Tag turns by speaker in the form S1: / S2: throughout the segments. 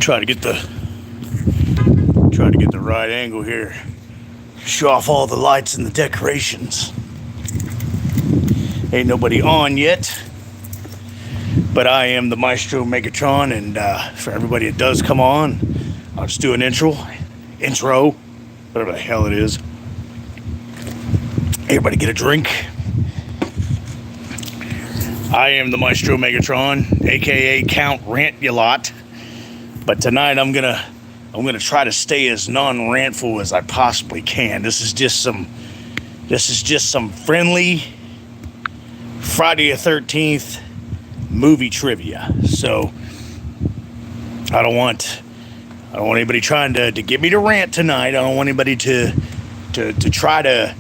S1: Try to get the right angle here. Show off all the lights and the decorations. Ain't nobody on yet, but I am the Maestro Megatron, and for everybody that does come on, I'll just do an intro, whatever the hell it is. Everybody get a drink. I am the Maestro Megatron, aka Count Rant-Ya-Lot, but tonight I'm gonna try to stay as non-rantful as I possibly can. This is just some friendly Friday the 13th movie trivia. So I don't want anybody trying to get me to rant tonight. I don't want anybody to try to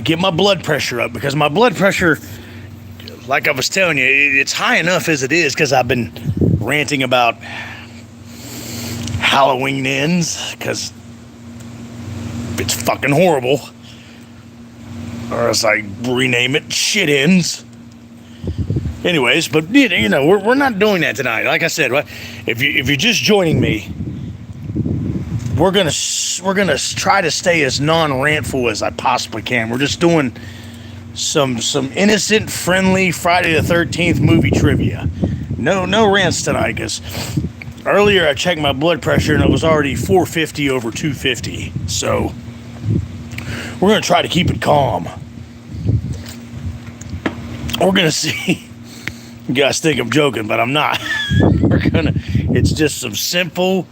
S1: get my blood pressure up, because my blood pressure, like I was telling you, it's high enough as it is because I've been ranting about Halloween Ends, because it's fucking horrible. Or else I rename it Shit Ends. Anyways, but you know, we're not doing that tonight. Like I said, if you're just joining me, we're gonna try to stay as non-rantful as I possibly can. We're just doing some innocent, friendly Friday the 13th movie trivia. No rants tonight, because earlier I checked my blood pressure and it was already 450 over 250. So we're gonna try to keep it calm. We're gonna see. You guys think I'm joking, but I'm not. It's just some simple,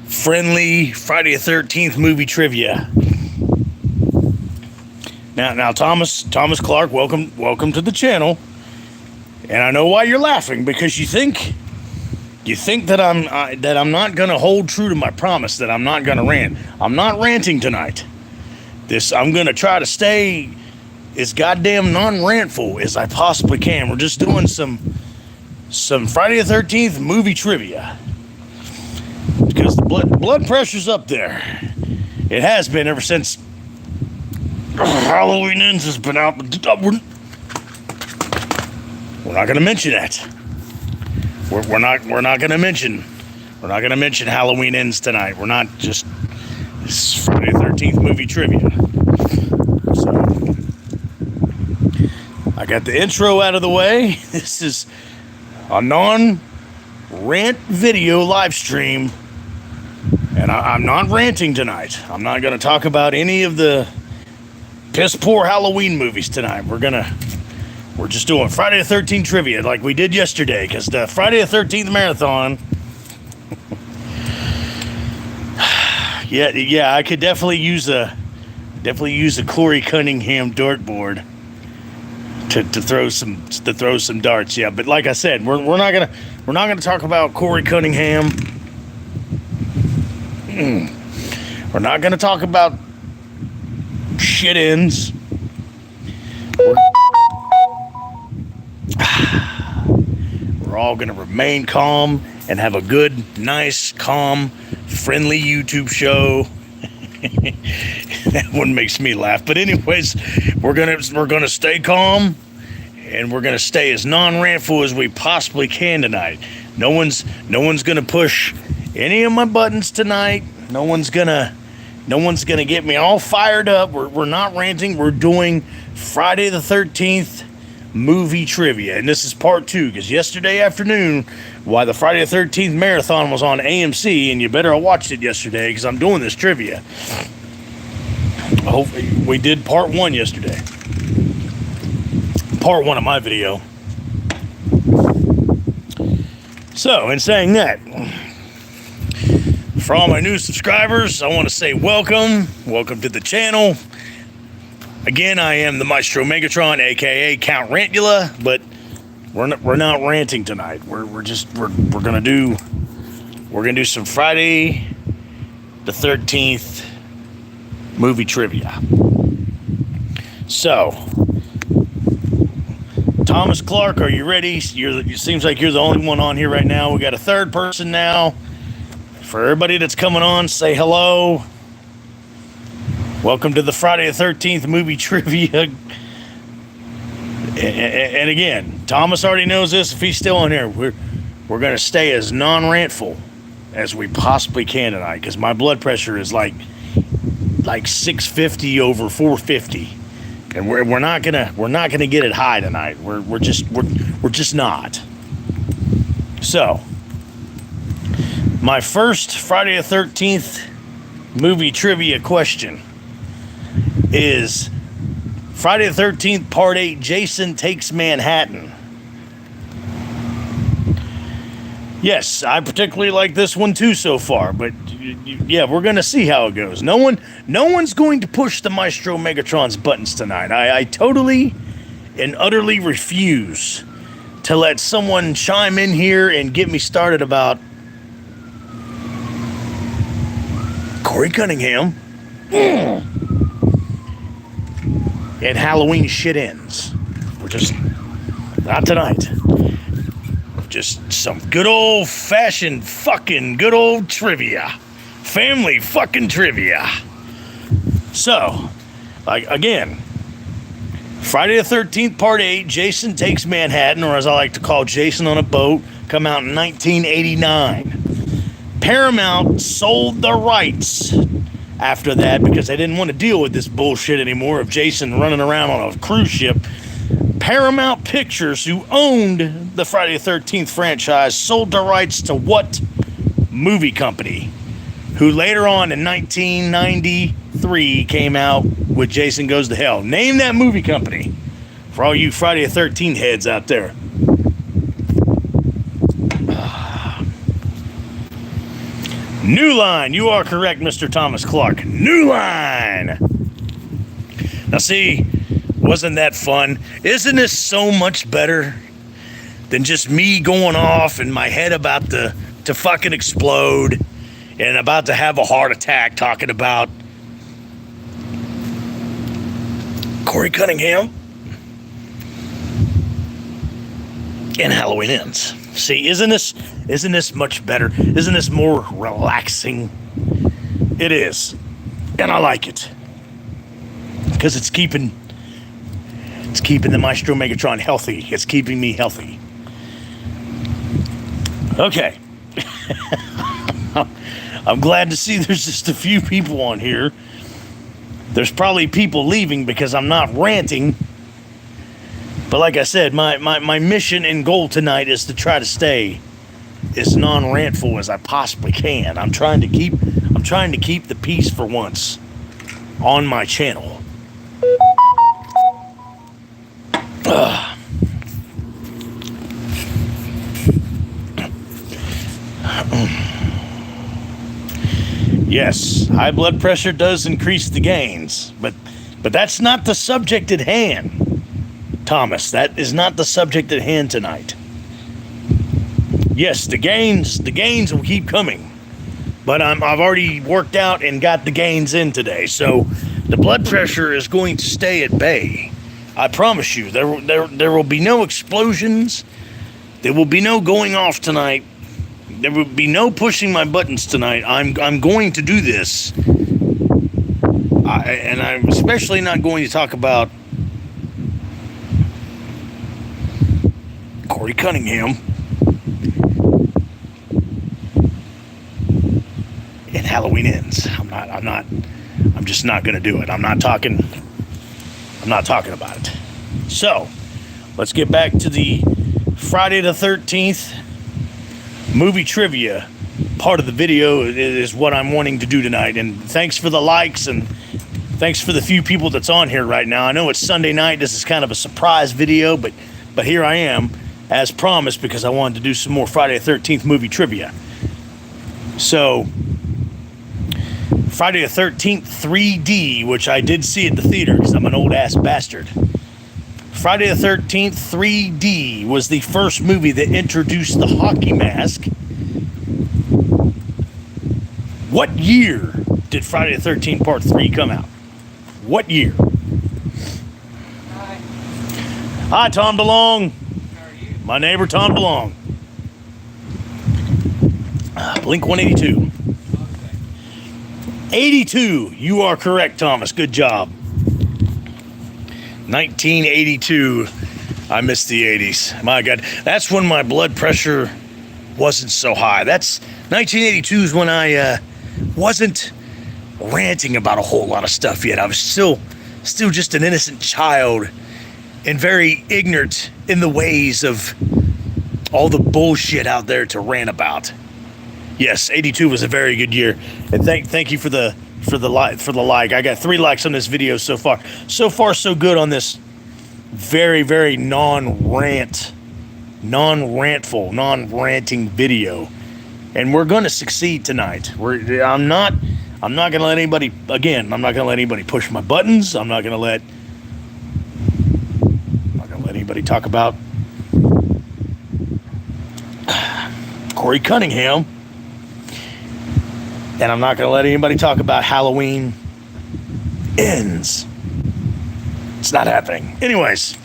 S1: friendly Friday the 13th movie trivia. Now, Thomas Clark, welcome to the channel. And I know why you're laughing, because you think that I'm not gonna hold true to my promise, that I'm not gonna rant. I'm not ranting tonight. I'm gonna try to stay as goddamn non-rantful as I possibly can. We're just doing some Friday the 13th movie trivia, because the blood pressure's up there. It has been ever since Halloween Ends has been out. We're not going to mention that. We're not going to mention Halloween Ends tonight. We're not just this Friday the 13th movie trivia. So I got the intro out of the way. This is a non-rant video live stream, and I'm not ranting tonight. I'm not going to talk about any of the piss poor Halloween movies tonight. We're just doing Friday the 13th trivia like we did yesterday, because the Friday the 13th marathon. yeah, I could definitely use a Corey Cunningham dartboard to throw some darts. Yeah, but like I said, we're not gonna talk about Corey Cunningham. We're not gonna talk about Shit Ends. We're all gonna remain calm and have a good, nice, calm, friendly YouTube show. That one makes me laugh. But anyways, we're gonna stay calm, and we're gonna stay as non-rantful as we possibly can tonight. No one's gonna push any of my buttons tonight. No one's gonna get me all fired up. We're not ranting. We're doing Friday the 13th movie trivia, and this is part 2, because yesterday afternoon, why the Friday the 13th marathon was on AMC, and you better have watched it yesterday, because I'm doing this trivia. I hope we did part 1 yesterday. Part 1 of my video. So, in saying that, for all my new subscribers, I want to say welcome to the channel. Again, I am the Maestro Megatron, aka Count Rantula, but we're not ranting tonight. We're gonna do some Friday the 13th movie trivia. So, Thomas Clark, are you ready? It seems like you're the only one on here right now. We got a third person now. For everybody that's coming on, say hello. Welcome to the Friday the 13th movie trivia. And again, Thomas already knows this. If he's still on here, we're going to stay as non-rantful as we possibly can tonight, because my blood pressure is like 650 over 450, and we're not gonna get it high tonight. We're just not. So, my first Friday the 13th movie trivia question is Friday the 13th Part 8, Jason Takes Manhattan. Yes, I particularly like this one too so far, but yeah, we're gonna see how it goes. No one's going to push the Maestro Megatron's buttons tonight. I totally and utterly refuse to let someone chime in here and get me started about Corey Cunningham and Halloween shit ends. We're just not tonight. Just some good old-fashioned fucking good old trivia. Family fucking trivia. So, again, Friday the 13th, Part 8, Jason Takes Manhattan, or as I like to call Jason on a Boat, come out in 1989. Paramount sold the rights after that because they didn't want to deal with this bullshit anymore of Jason running around on a cruise ship. Paramount Pictures, who owned the Friday the 13th franchise, sold the rights to what movie company? Who later on in 1993 came out with Jason Goes to Hell. Name that movie company for all you Friday the 13th heads out there. New Line. You are correct, Mr. Thomas Clark. New Line. Now see, wasn't that fun? Isn't this so much better than just me going off and my head about to fucking explode and about to have a heart attack talking about Corey Cunningham and Halloween Ends? See, isn't this much better? Isn't this more relaxing? It is, and I like it because it's keeping the Maestro Megatron healthy. It's keeping me healthy. Okay. I'm glad to see there's just a few people on here. There's probably people leaving because I'm not ranting. But like I said, my mission and goal tonight is to try to stay as non-rantful as I possibly can. I'm trying to keep the peace for once on my channel. Yes, high blood pressure does increase the gains, but that's not the subject at hand, Thomas. That is not the subject at hand tonight. Yes, the gains will keep coming, but I've already worked out and got the gains in today, so the blood pressure is going to stay at bay. I promise you, there will be no explosions. There will be no going off tonight. There will be no pushing my buttons tonight. I'm going to do this. And I'm especially not going to talk about Corey Cunningham and Halloween Ends. I'm just not going to do it. I'm not talking about it. So, let's get back to the Friday the 13th movie trivia part of the video is what I'm wanting to do tonight. And thanks for the likes and thanks for the few people that's on here right now. I know it's Sunday night. This is kind of a surprise video, but here I am as promised because I wanted to do some more Friday the 13th movie trivia. So, Friday the 13th 3D, which I did see at the theater because I'm an old ass bastard. Friday the 13th 3D was the first movie that introduced the hockey mask. What year did Friday the 13th Part 3 come out? What year? Hi, Tom DeLong.
S2: How are you?
S1: My neighbor, Tom DeLong. Blink 182.
S2: Okay.
S1: 82. You are correct, Thomas. Good job. 1982. I missed the 80s. My God. That's when my blood pressure wasn't so high. That's 1982 is when I wasn't ranting about a whole lot of stuff yet. I was still just an innocent child and very ignorant in the ways of all the bullshit out there to rant about. Yes, 82 was a very good year, and thank you for the like. I got 3 likes on this video so far. So far, so good on this very, very non-ranting video, and we're going to succeed tonight. I'm not going to let anybody. Again, I'm not going to let anybody push my buttons. I'm not going to let anybody talk about Corey Cunningham. And I'm not going to let anybody talk about Halloween Ends. It's not happening. Anyways,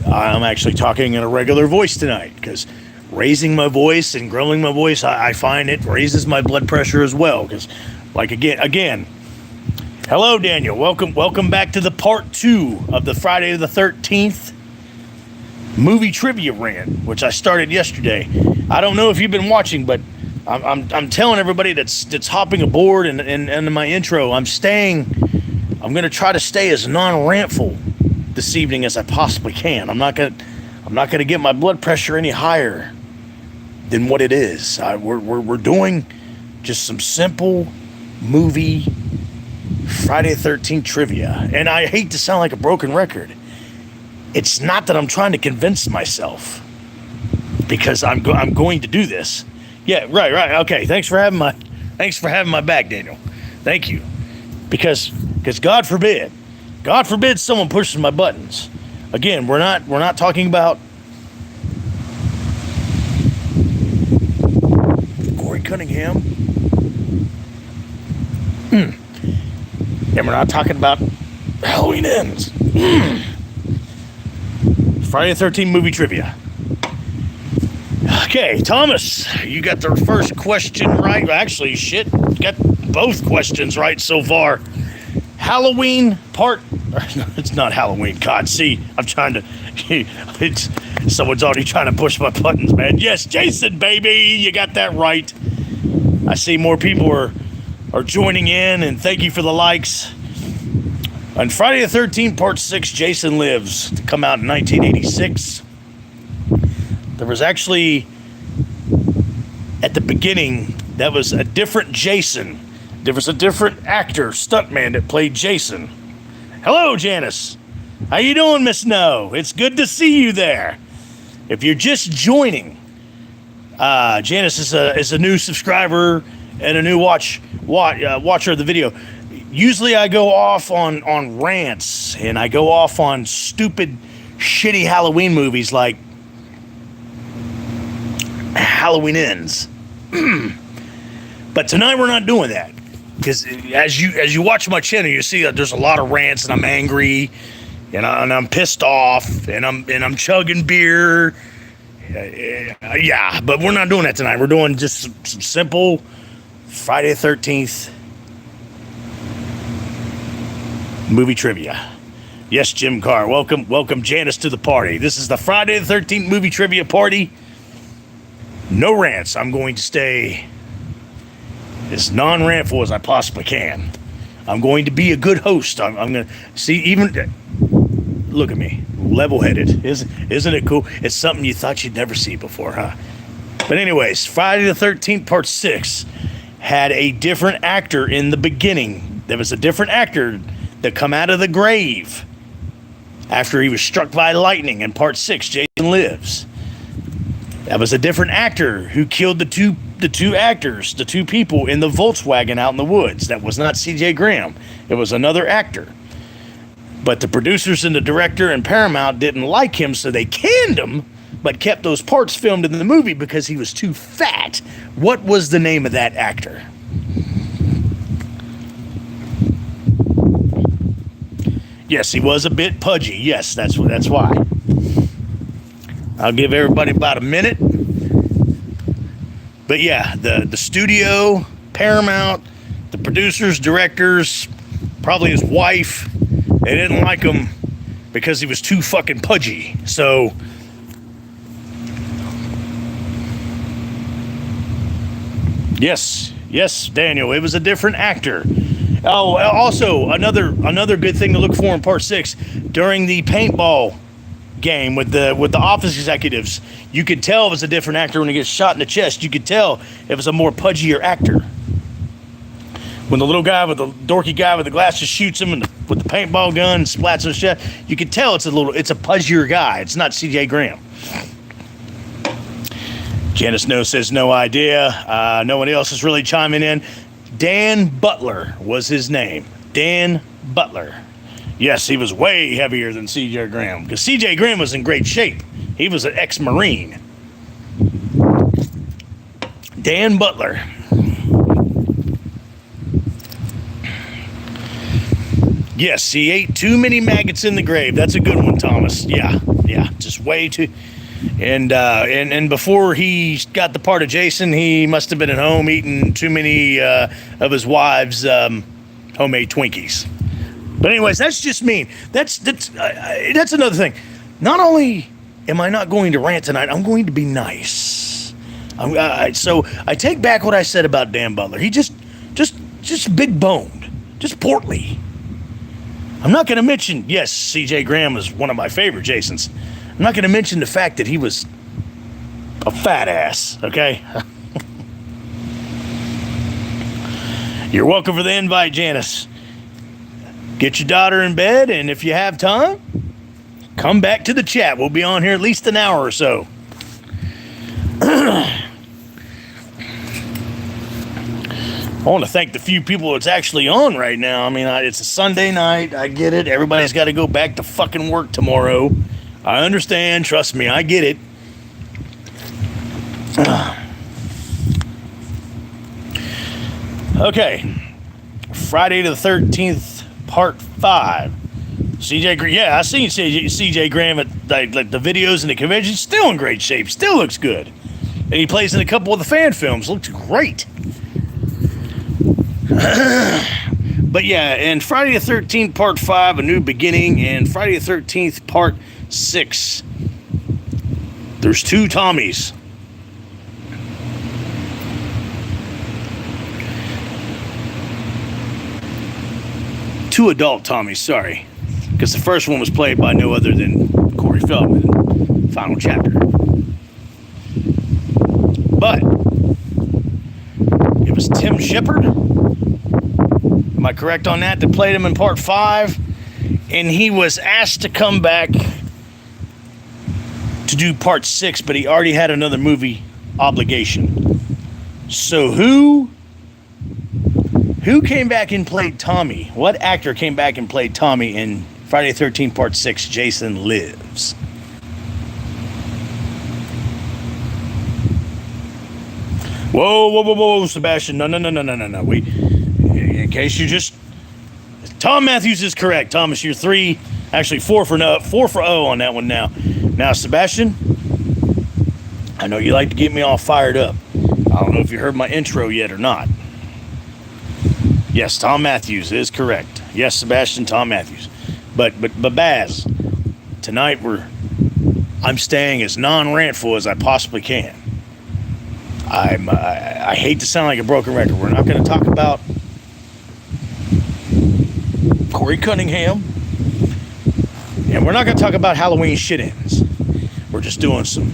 S1: I'm actually talking in a regular voice tonight because raising my voice and growing my voice, I find it raises my blood pressure as well. Because, like, again, hello, Daniel. Welcome back to the part 2 of the Friday the 13th movie trivia rant, which I started yesterday. I don't know if you've been watching, but I'm telling everybody that's hopping aboard and in my intro, I'm going to try to stay as non-rantful this evening as I possibly can. I'm not going to get my blood pressure any higher than what it is. We're doing just some simple movie Friday the 13th trivia. And I hate to sound like a broken record. It's not that I'm trying to convince myself, because I'm going to do this. Yeah, right. Okay, thanks for having my back, Daniel. Thank you. Because God forbid someone pushes my buttons. Again, we're not talking about Corey Cunningham. And we're not talking about Halloween Ends. Friday the 13th movie trivia. Okay, Thomas, you got the first question right. Actually, shit, got both questions right so far. Halloween part... It's not Halloween. God, see, I'm trying to... Someone's already trying to push my buttons, man. Yes, Jason, baby, you got that right. I see more people are joining in, and thank you for the likes. On Friday the 13th, Part 6, Jason Lives, to come out in 1986. There was actually, at the beginning, that was a different Jason. There was a different actor, stuntman, that played Jason. Hello, Janice. How you doing, Miss No? It's good to see you there. If you're just joining, Janice is a new subscriber and a new watcher of the video. Usually I go off on rants, and I go off on stupid, shitty Halloween movies like Halloween Ends. But tonight we're not doing that, because as you watch my channel, you see that there's a lot of rants, and I'm angry, and I'm pissed off, and I'm chugging beer. Yeah, but we're not doing that tonight. We're doing just some simple Friday the 13th movie trivia. Yes, Jim Carr. Welcome Janice to the party. This is the Friday the 13th movie trivia party. No rants. I'm going to stay as non-rantful as I possibly can. I'm going to be a good host. I'm going to see, even look at me, level-headed. Isn't it cool? It's something you thought you'd never see before, huh? But anyways, Friday the 13th Part 6 had a different actor in the beginning. There was a different actor that come out of the grave after he was struck by lightning in Part 6, Jason Lives. That was a different actor who killed the two people in the Volkswagen out in the woods. That was not C.J. Graham. It was another actor. But the producers and the director and Paramount didn't like him, so they canned him, but kept those parts filmed in the movie because he was too fat. What was the name of that actor? Yes, he was a bit pudgy. Yes, that's why. I'll give everybody about a minute. But yeah, the studio, Paramount, the producers, directors, probably his wife, they didn't like him because he was too fucking pudgy. So Yes, Daniel. It was a different actor. Oh, also another good thing to look for in part 6 during the paintball game with the office executives. You could tell it was a different actor when he gets shot in the chest. You could tell it was a more pudgier actor. When the little guy with the dorky guy with the glasses shoots him with the paintball gun and splats his chest, you could tell it's a pudgier guy. It's not C.J. Graham. Janice No says no idea. No one else is really chiming in. Dan Butler was his name. Dan Butler. Yes, he was way heavier than C.J. Graham because C.J. Graham was in great shape. He was an ex-Marine. Dan Butler. Yes, he ate too many maggots in the grave. That's a good one, Thomas. Yeah, just way too. And before he got the part of Jason, he must have been at home eating too many of his wife's homemade Twinkies. But anyways, that's just mean. That's another thing. Not only am I not going to rant tonight, I'm going to be nice. So I take back what I said about Dan Butler. He just big boned, just portly. I'm not going to mention, yes, C.J. Graham was one of my favorite Jasons. I'm not going to mention the fact that he was a fat ass, okay? You're welcome for the invite, Janice. Get your daughter in bed, and if you have time, come back to the chat. We'll be on here at least an hour or so. I want to thank the few people that's actually on right now. I mean, it's a Sunday night. I get it. Everybody's got to go back to fucking work tomorrow. I understand. Trust me, I get it. Okay. Friday the 13th, part 5. CJ Graham. Yeah, I seen CJ Graham at like the videos and the convention. Still in great shape. Still looks good. And he plays in a couple of the fan films. Looks great. But yeah, and Friday the 13th, part 5, A New Beginning, and Friday the 13th, part 6. There's 2 Tommies. Two adult Tommies, sorry. Because the first one was played by no other than Corey Feldman in Final Chapter. But it was Tim Shepard. Am I correct on that? That played him in part 5. And he was asked to come back to do part 6, but he already had another movie obligation. So who came back and played Tommy? What actor came back and played Tommy in Friday the 13th, part 6, Jason Lives? Whoa, Sebastian. No. In case you just... Tom Matthews is correct. Thomas, you're 3, actually 4 for 0 on that one now. Now, Sebastian, I know you like to get me all fired up. I don't know if you heard my intro yet or not. Yes, Tom Matthews is correct. Yes, Sebastian, Tom Matthews. But Baz, tonight I'm staying as non-rantful as I possibly can. I hate to sound like a broken record. We're not going to talk about Corey Cunningham, and we're not going to talk about Halloween shit-ins. We're just doing some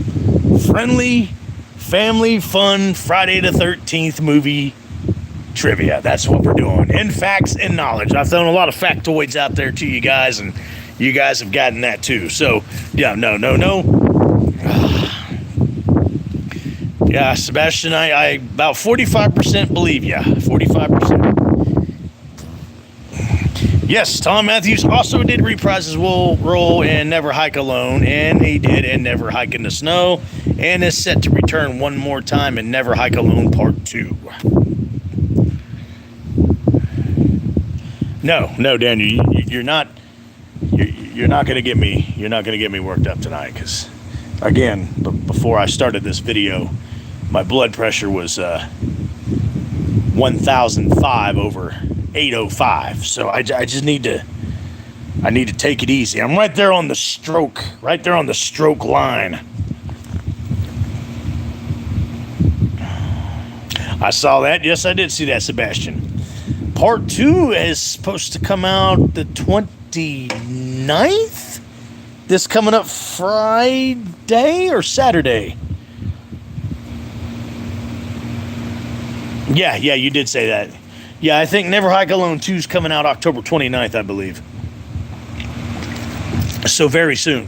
S1: friendly, family fun Friday the 13th movie trivia. That's what we're doing. In facts and knowledge. I've thrown a lot of factoids out there to you guys, and you guys have gotten that too. So, yeah, no. Yeah, Sebastian, I about 45% believe you. 45%. Yes, Tom Matthews also did reprise his role in Never Hike Alone, and he did in Never Hike in the Snow, and is set to return one more time in Never Hike Alone Part 2. No, Daniel, you're not gonna get me. You're not gonna get me worked up tonight, because, again, before I started this video, my blood pressure was 1,005 over 805. So I just need to take it easy. I'm right there on the stroke line. I saw that. Yes, I did see that, Sebastian. Part 2 is supposed to come out the 29th? This coming up Friday or Saturday? Yeah, you did say that. Yeah, I think Never Hike Alone 2 is coming out October 29th, I believe. So very soon.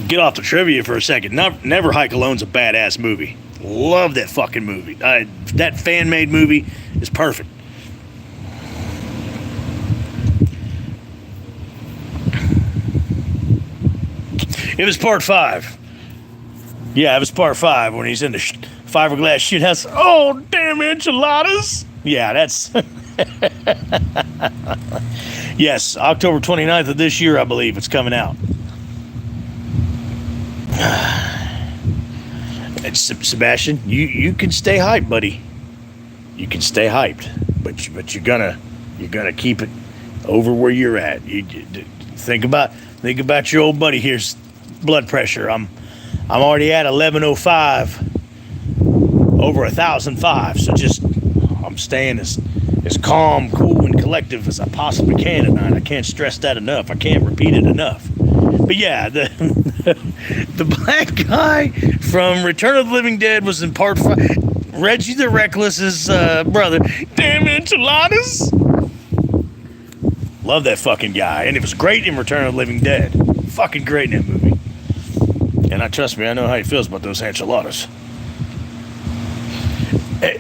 S1: Get off the trivia for a second. Never Hike Alone's a badass movie. Love that fucking movie. That fan-made movie is perfect. It was part 5. Yeah, it was part 5 when he's in the fiberglass shithouse. Oh, damn enchiladas! Yeah, that's... Yes, October 29th of this year, I believe it's coming out. Sebastian, you can stay hyped, buddy. You can stay hyped, but you're gonna keep it over where you're at. You think about your old buddy here's blood pressure. I'm already at 1105, over 1,005. So I'm staying as calm, cool, and collective as I possibly can tonight. I can't stress that enough. I can't repeat it enough. But yeah, the black guy from Return of the Living Dead was in part 5. Reggie the Reckless's brother. Damn enchiladas! Love that fucking guy. And it was great in Return of the Living Dead. Fucking great in that movie. And trust me, I know how he feels about those enchiladas. Hey.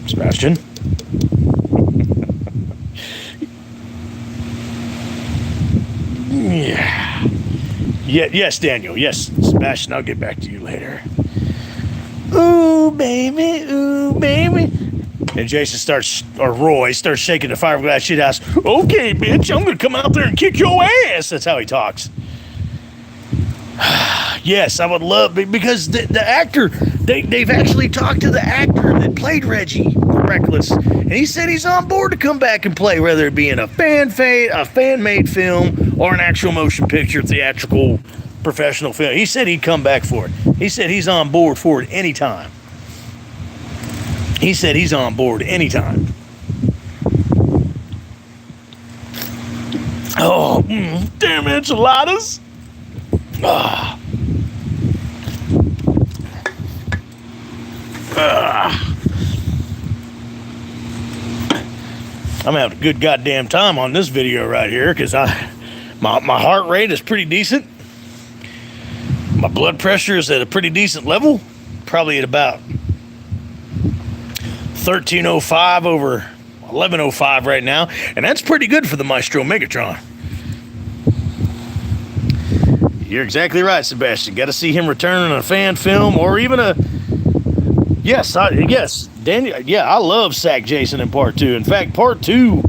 S1: Sebastian? Yeah. Yes, Daniel. Yes, Sebastian, I'll get back to you later. Ooh, baby. Ooh, baby. And Jason Roy starts shaking the fiberglass shit house. Okay, bitch, I'm going to come out there and kick your ass. That's how he talks. Yes, I would love, because the actor, they've actually talked to the actor that played Reggie Reckless, and he said he's on board to come back and play, whether it be in a fan-made film or an actual motion picture, theatrical, professional film. He said he'd come back for it. He said he's on board for it anytime. He said he's on board anytime. Oh, damn enchiladas. Ah. I'm having a good goddamn time on this video right here because my heart rate is pretty decent. My blood pressure is at a pretty decent level, probably at about 1305 over 1105 right now, and that's pretty good for the Maestro Megatron. You're exactly right, Sebastian. Got to see him return in a fan film or even a... Yes, Daniel. Yeah, I love Sack Jason in Part 2. In fact, Part 2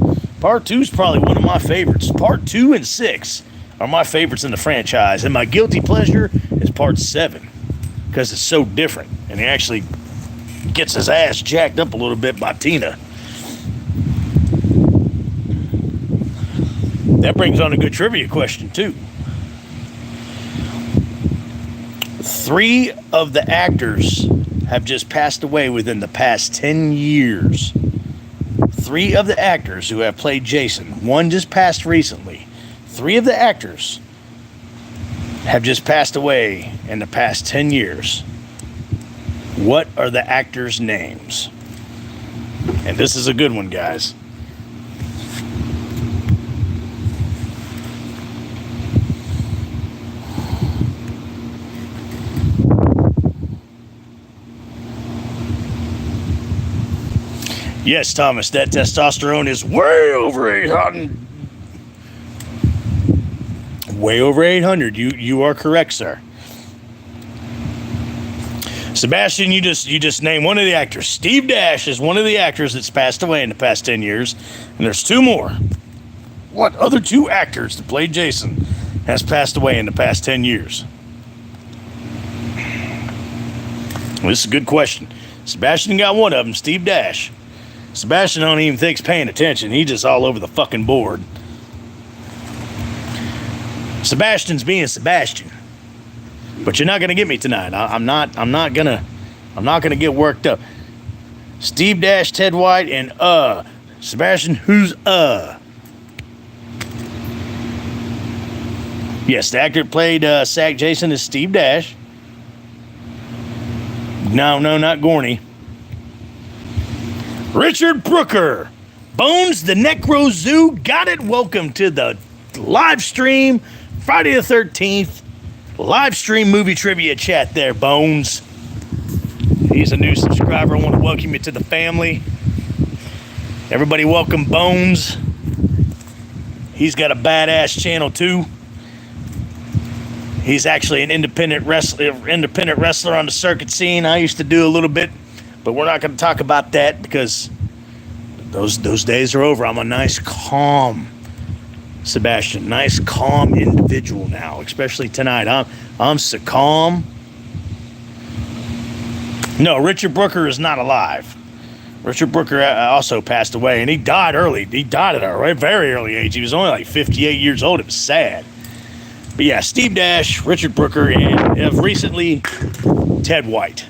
S1: is probably one of my favorites. Part 2 and 6 are my favorites in the franchise, and my guilty pleasure is Part 7 because it's so different, and he actually gets his ass jacked up a little bit by Tina. That brings on a good trivia question too. 3 of the actors have just passed away within the past 10 years. 3 of the actors who have played Jason, one just passed recently. 3 of the actors have just passed away in the past 10 years. What are the actors' names? And this is a good one, guys. Yes, Thomas, that testosterone is way over 800. Way over 800. You are correct, sir. Sebastian, you just named one of the actors. Steve Dash is one of the actors that's passed away in the past 10 years. And there's 2 more. What other 2 actors that played Jason has passed away in the past 10 years? Well, this is a good question. Sebastian got one of them, Steve Dash. Sebastian don't even think's paying attention. He's just all over the fucking board. Sebastian's being Sebastian. But you're not gonna get me tonight. I'm not gonna get worked up. Steve Dash, Ted White, and Sebastian, who's Yes, the actor that played Sack Jason is Steve Dash. No, not Gorney. Richard Brooker. Bones the Necro Zoo. Got it. Welcome to the live stream. Friday the 13th. Live stream movie trivia chat there, Bones. He's a new subscriber. I want to welcome you to the family. Everybody welcome Bones. He's got a badass channel too. He's actually an independent wrestler on the circuit scene. I used to do a little bit, but we're not going to talk about that because those days are over. I'm a nice, calm Sebastian, nice, calm individual now, especially tonight. I'm so calm. No, Richard Brooker is not alive. Richard Brooker also passed away, and he died early. He died at a very early age. He was only like 58 years old. It was sad. But yeah, Steve Dash, Richard Brooker, and recently, Ted White.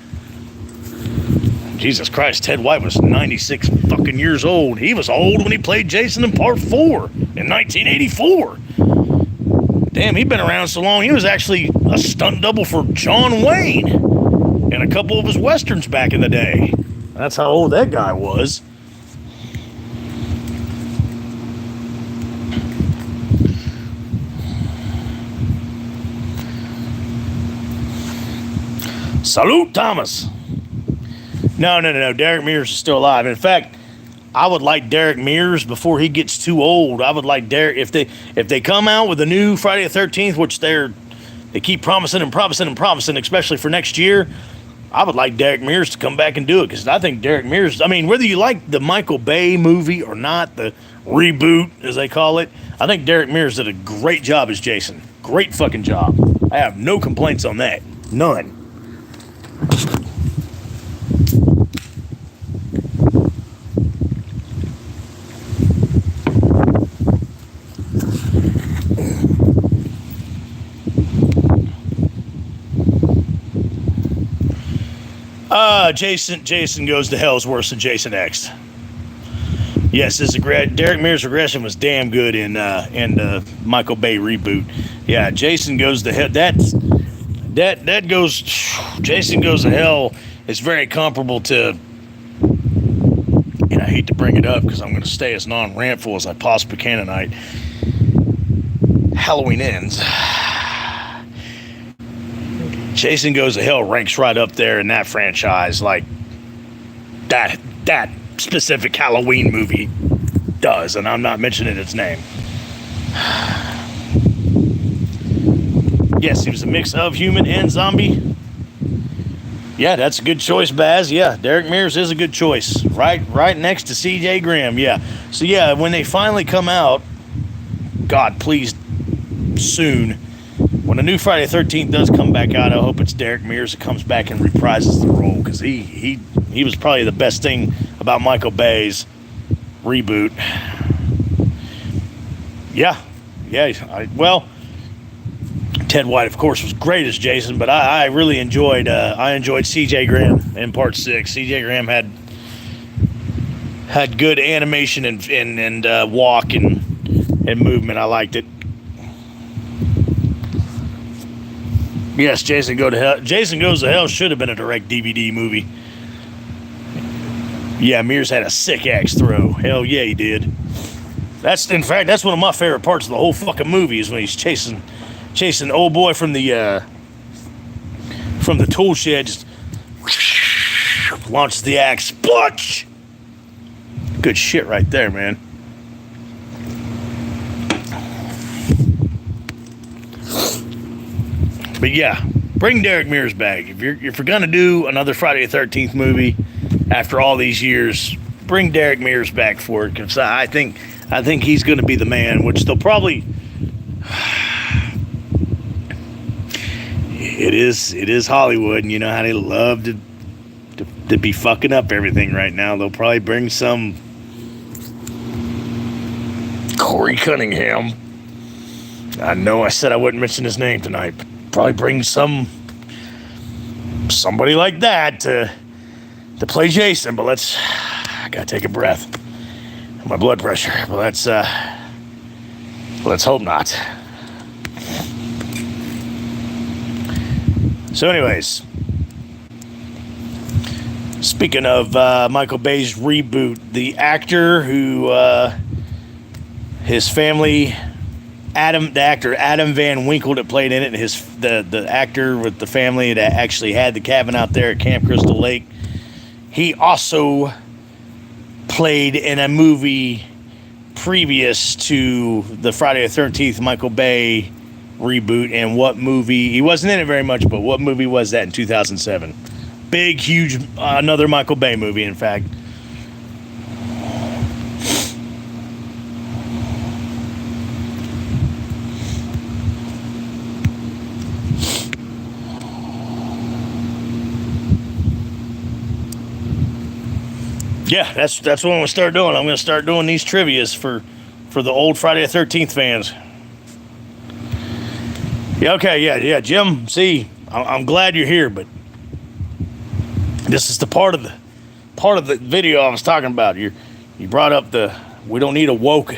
S1: Jesus Christ, Ted White was 96 fucking years old. He was old when he played Jason in Part 4 in 1984. Damn, he'd been around so long, he was actually a stunt double for John Wayne in a couple of his westerns back in the day. That's how old that guy was. Salute, Thomas. No. Derek Mears is still alive. In fact, I would like Derek Mears before he gets too old. I would like Derek if they come out with a new Friday the 13th, which they keep promising, especially for next year. I would like Derek Mears to come back and do it because I think Derek Mears. I mean, whether you like the Michael Bay movie or not, the reboot as they call it, I think Derek Mears did a great job as Jason. Great fucking job. I have no complaints on that. None. Jason Goes to Hell is worse than Jason X. Yes, Derek Mears' regression was damn good in the Michael Bay reboot. Yeah, Jason Goes to Hell. Jason Goes to Hell is very comparable to, and I hate to bring it up because I'm going to stay as non-rantful as I possibly can tonight. Halloween Ends. Jason Goes to Hell ranks right up there in that franchise, like that specific Halloween movie does, and I'm not mentioning its name. Yes, he was a mix of human and zombie. Yeah, that's a good choice, Baz. Yeah, Derek Mears is a good choice. Right next to CJ Graham. Yeah. So yeah, when they finally come out, God, please, soon. When a new Friday the 13th does come back out, I hope it's Derek Mears that comes back and reprises the role because he was probably the best thing about Michael Bay's reboot. Yeah. Ted White, of course, was great as Jason, but I really enjoyed CJ Graham in Part 6. CJ Graham had good animation and walk and movement. I liked it. Yes, Jason Goes to Hell should have been a direct DVD movie. Yeah, Mears had a sick axe throw. Hell yeah, he did. In fact, that's one of my favorite parts of the whole fucking movie is when he's chasing old boy from the tool shed, just launches the axe. Splutch! Good shit right there, man. But yeah, bring Derek Mears back. If you're gonna do another Friday the 13th movie after all these years, bring Derek Mears back for it because I think he's gonna be the man. Which they'll probably. It is Hollywood, and you know how they love to be fucking up everything right now. They'll probably bring some Corey Cunningham. I know I said I wouldn't mention his name tonight. But probably bring some somebody like that to play Jason. But I gotta take a breath. My blood pressure. But let's hope not. So, anyways, speaking of Michael Bay's reboot, the actor who his family, the actor Adam Van Winkle that played in it, the actor with the family that actually had the cabin out there at Camp Crystal Lake, he also played in a movie previous to the Friday the 13th Michael Bay reboot. And what movie? He wasn't in it very much, but what movie was that in 2007? Big, huge, another Michael Bay movie, in fact. Yeah, that's what I'm gonna start doing. I'm gonna start doing these trivias for the old Friday the 13th fans. Yeah, okay, yeah, Jim. See, I'm glad you're here, but this is the part of the video I was talking about. You brought up we don't need a woke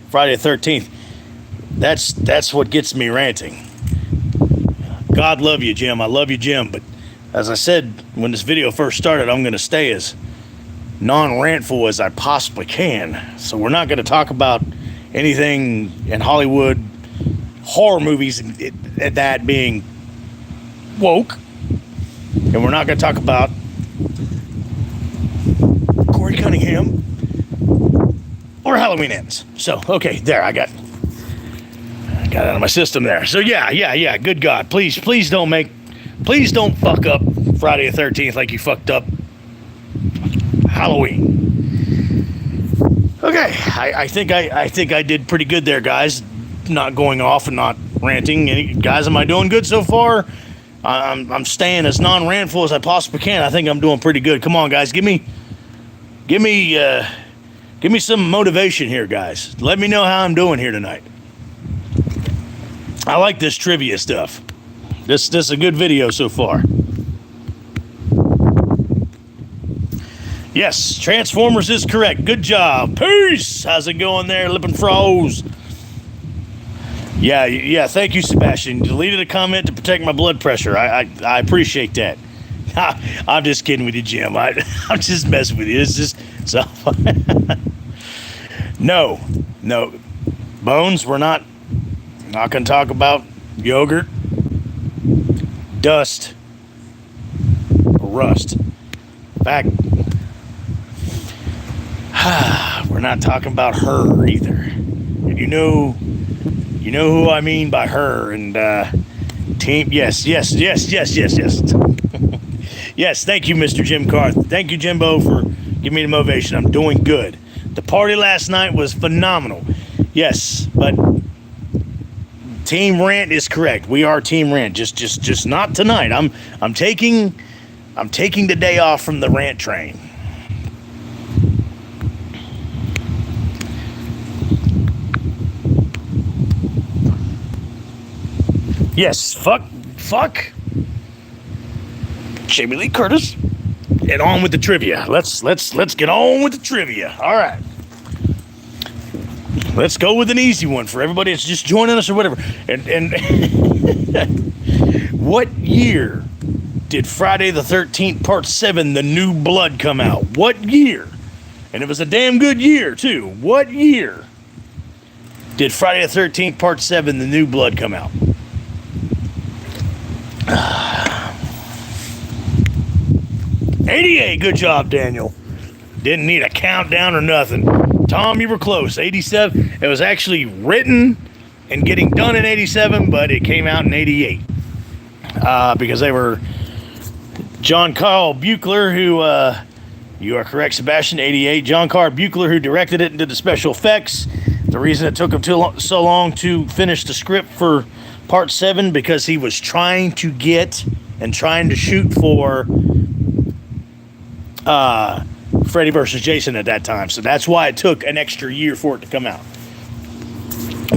S1: Friday the 13th. That's what gets me ranting. God love you, Jim. I love you, Jim. But as I said when this video first started, I'm gonna stay as non-rantful as I possibly can. So we're not going to talk about anything in Hollywood horror movies and that being woke, and we're not going to talk about Corey Cunningham or Halloween Ends. So okay, there, I got it out of my system there. So yeah, good God, please don't fuck up Friday the 13th like you fucked up Halloween. Okay, I think I did pretty good there, guys. Not going off and not ranting. Guys, am I doing good so far? I'm staying as non-rantful as I possibly can. I think I'm doing pretty good. Come on, guys, give me some motivation here, guys. Let me know how I'm doing here tonight. I like this trivia stuff. This is a good video so far. Yes, Transformers is correct. Good job. Peace. How's it going there, Lippin' Froze? Yeah. Thank you, Sebastian. Deleted a comment to protect my blood pressure. I appreciate that. I'm just kidding with you, Jim. I'm just messing with you. It's just so. No. Bones, we're not going to talk about yogurt, dust, or rust. In fact, we're not talking about her either. And you know who I mean by her. And team, yes. Yes, thank you, Mr. Jim Carr. Thank you, Jimbo, for giving me the motivation. I'm doing good. The party last night was phenomenal. Yes, but Team Rant is correct. We are Team Rant. Just not tonight. I'm taking the day off from the rant train. Yes, fuck Jamie Lee Curtis. And on with the trivia. Let's get on with the trivia. All right. Let's go with an easy one for everybody that's just joining us or whatever. And what year did Friday the 13th Part 7 The New Blood come out? What year? And it was a damn good year too. What year did Friday the 13th Part 7 The New Blood come out? 88, good job, Daniel. Didn't need a countdown or nothing. Tom, you were close. 87. It was actually written and getting done in 87, but it came out in 88. Because they were John Carl Buechler, who, you are correct, Sebastian, 88. John Carl Buechler, who directed it and did the special effects. The reason it took him so long to finish the script for Part 7, because he was trying to shoot for Freddy vs. Jason at that time. So that's why it took an extra year for it to come out.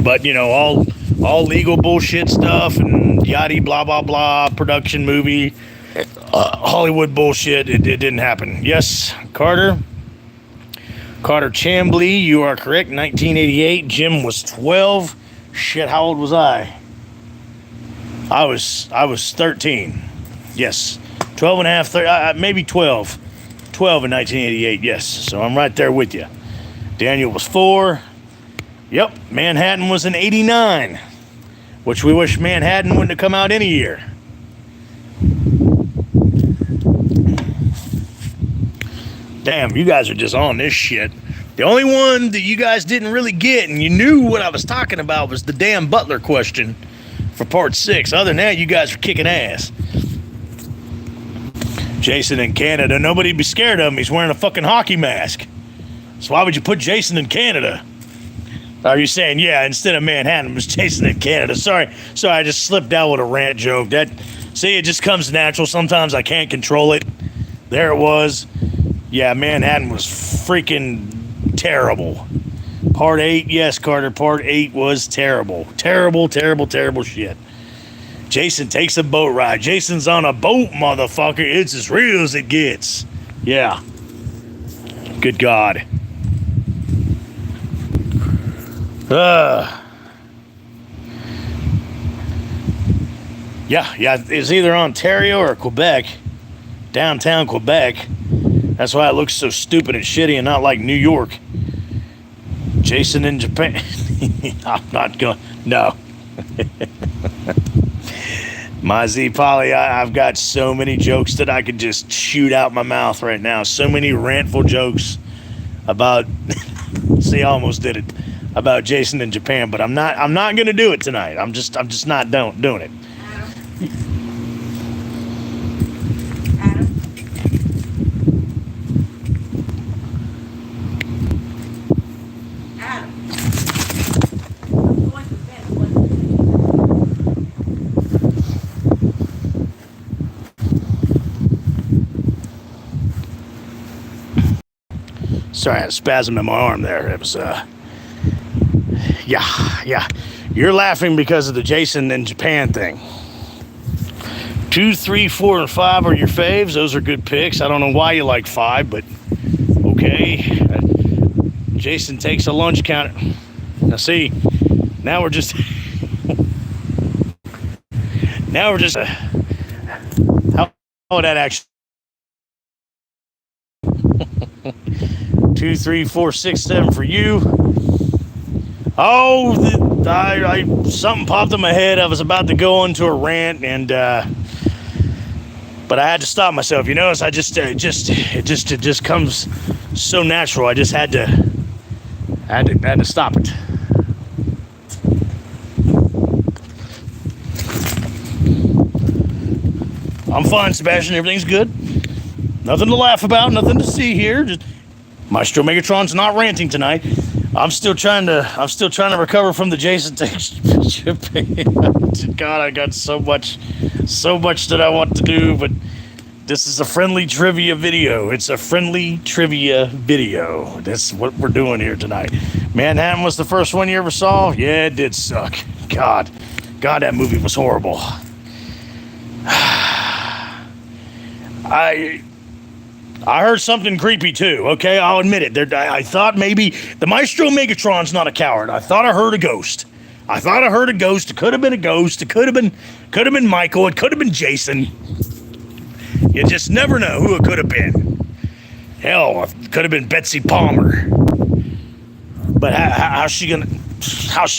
S1: But, you know, all legal bullshit stuff and yada blah, blah, blah, production movie. Hollywood bullshit. It didn't happen. Yes, Carter Chambly, you are correct. 1988. Jim was 12. Shit, how old was I? I was 13. Yes, 12 and a half, 30, maybe 12. 12 in 1988. Yes, so I'm right there with you. Daniel was 4. Yep, Manhattan was in 89, which we wish Manhattan wouldn't have come out any year. Damn, you guys are just on this shit. The only one that you guys didn't really get, and you knew what I was talking about, was the damn Butler question for part 6. Other than that, you guys are kicking ass. Jason in Canada, nobody'd be scared of him. He's wearing a fucking hockey mask. So why would you put Jason in Canada? Are you saying, yeah, instead of Manhattan, it was Jason in Canada? Sorry, I just slipped out with a rant joke. See, it just comes natural. Sometimes I can't control it. There it was. Yeah, Manhattan was freaking terrible. Part 8, yes, Carter, part 8 was terrible. Terrible, terrible, terrible shit. Jason takes a boat ride. Jason's on a boat, motherfucker. It's as real as it gets. Yeah. Good God. Yeah, it's either Ontario or Quebec. Downtown Quebec. That's why it looks so stupid and shitty and not like New York. Jason in Japan. I'm not going. No. My Z Polly, I've got so many jokes that I could just shoot out my mouth right now. So many rantful jokes about. See, I almost did it. About Jason in Japan, but I'm not going to do it tonight. I'm just not doing it. Sorry, I had a spasm in my arm there. It was, yeah. You're laughing because of the Jason in Japan thing. 2, 3, 4, and 5 are your faves. Those are good picks. I don't know why you like 5, but okay. Jason takes a lunch counter. Now, see, now we're just... how would that actually... 2, 3, 4, 6, 7 for you. Oh, something popped in my head. I was about to go into a rant, and but I had to stop myself. You notice it just comes so natural. I just had to stop it. I'm fine, Sebastian. Everything's good. Nothing to laugh about. Nothing to see here. Just Maestro Megatron's not ranting tonight. I'm still trying to recover from the Jason takes Japan. God, I got so much that I want to do, but this is a friendly trivia video. It's a friendly trivia video. That's what we're doing here tonight. Manhattan was the first one you ever saw? Yeah, it did suck. God, that movie was horrible. I heard something creepy too, okay? I'll admit it. I thought maybe the Maestro Megatron's not a coward. I thought I heard a ghost. It could have been a ghost. It could have been Michael. It could have been Jason. You just never know who it could have been. Hell, it could have been Betsy Palmer. But how's she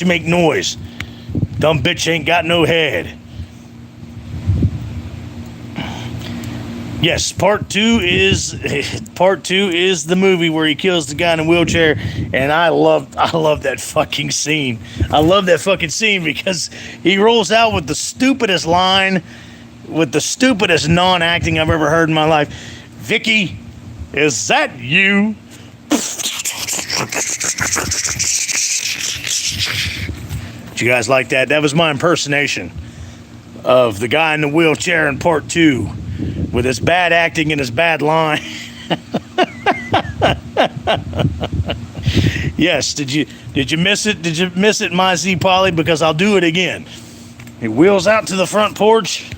S1: make noise? Dumb bitch ain't got no head. Yes, part two is the movie where he kills the guy in a wheelchair, and I love that fucking scene. I love that fucking scene because he rolls out with the stupidest line, with the stupidest non-acting I've ever heard in my life. Vicky, is that you? Did you guys like that? That was my impersonation of the guy in the wheelchair in part 2. With his bad acting and his bad line. Yes, did you miss it? Did you miss it, my Z Polly? Because I'll do it again. He wheels out to the front porch,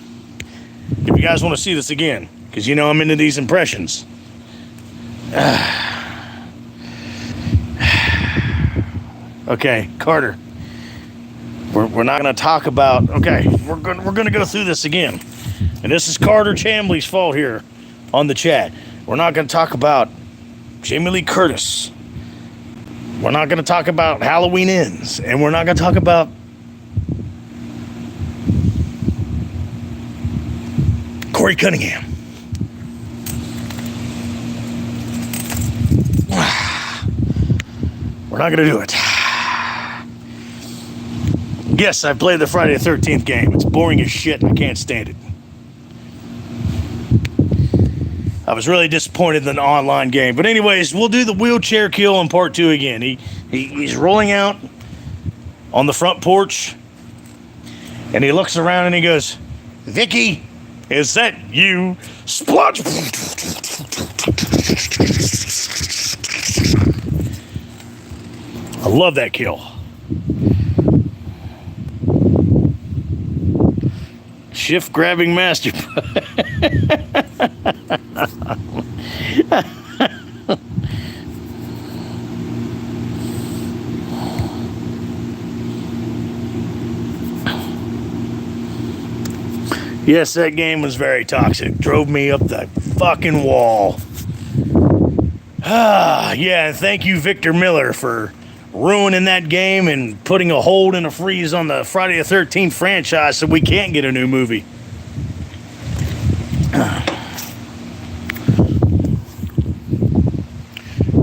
S1: if you guys want to see this again, because you know I'm into these impressions. Okay, Carter. We're not going to talk about. Okay, we're going to go through this again, and this is Carter Chambly's fault here on the chat. We're not going to talk about Jamie Lee Curtis. We're not going to talk about Halloween Ends, and we're not going to talk about Corey Cunningham. We're not going to do it. Yes, I played the Friday the 13th game. It's boring as shit and I can't stand it. I was really disappointed in the online game. But anyways, we'll do the wheelchair kill in part 2 again. He's rolling out on the front porch and he looks around and he goes, "Vicky, is that you?" Splotch. I love that kill. Shift grabbing master. Yes, that game was very toxic. Drove me up the fucking wall. Yeah, and thank you, Victor Miller, for ruining that game and putting a hold and a freeze on the Friday the 13th franchise so we can't get a new movie.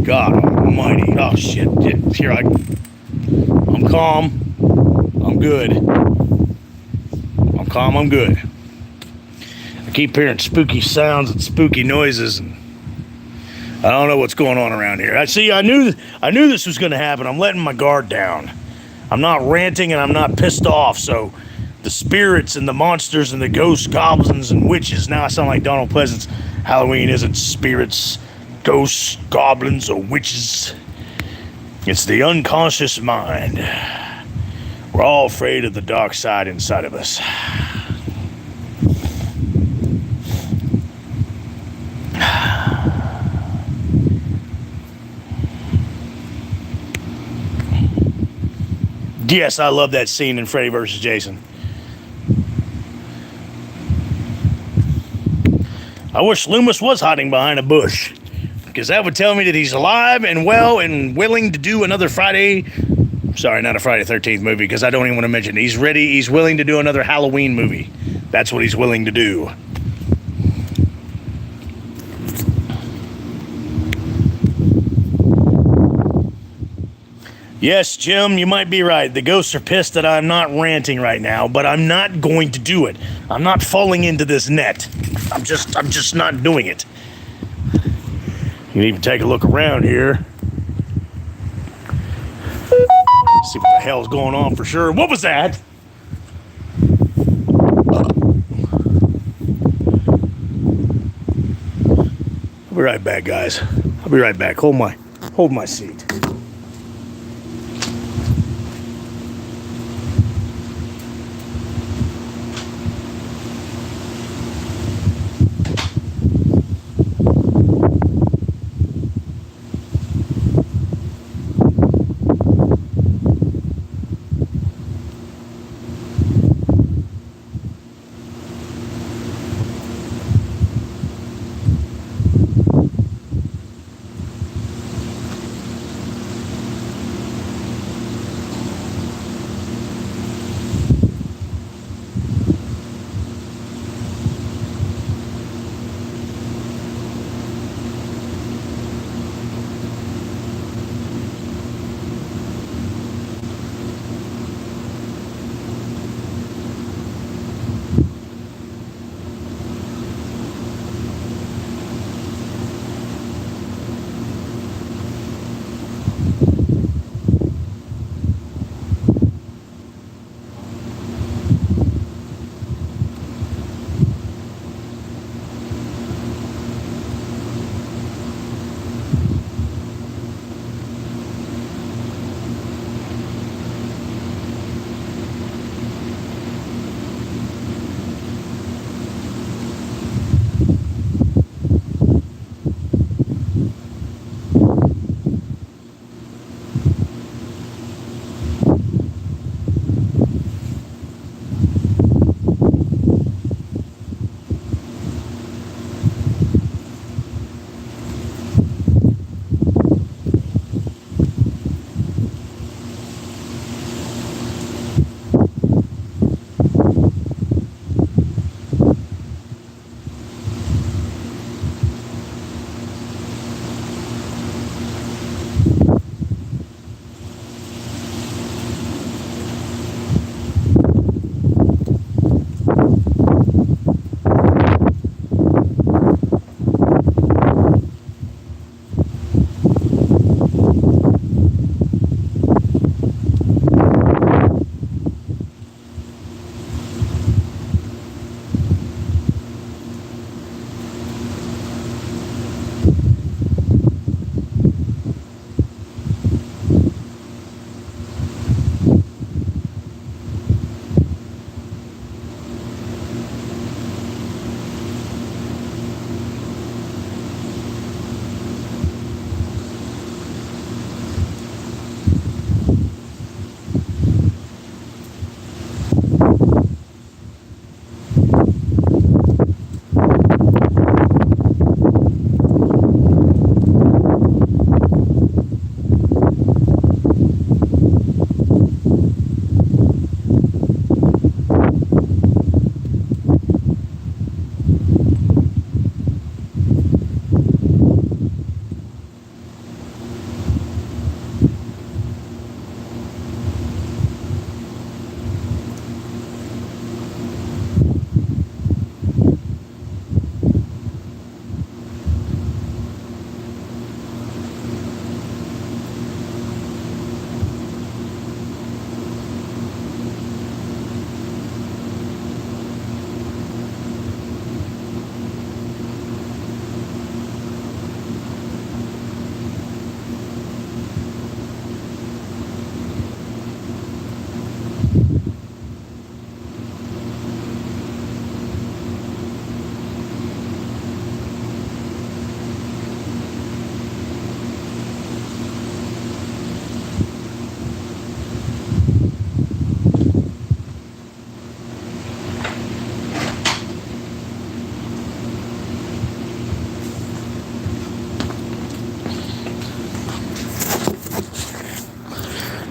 S1: God almighty. Oh, shit. Here, I'm calm. I'm good. I'm calm. I'm good. I keep hearing spooky sounds and spooky noises, and I don't know what's going on around here. I knew this was going to happen. I'm letting my guard down. I'm not ranting and I'm not pissed off. So the spirits and the monsters and the ghosts, goblins, and witches. Now I sound like Donald Pleasance. Halloween isn't spirits, ghosts, goblins, or witches. It's the unconscious mind. We're all afraid of the dark side inside of us. Yes, I love that scene in Freddy vs. Jason. I wish Loomis was hiding behind a bush, because that would tell me that he's alive and well and willing to do another Friday. Sorry, not a Friday the 13th movie, because I don't even want to mention it. He's ready. He's willing to do another Halloween movie. That's what he's willing to do. Yes, Jim, you might be right. The ghosts are pissed that I'm not ranting right now, but I'm not going to do it. I'm not falling into this net. I'm just not doing it. You can even take a look around here. See what the hell's going on for sure. What was that? I'll be right back, guys. I'll be right back. Hold my seat.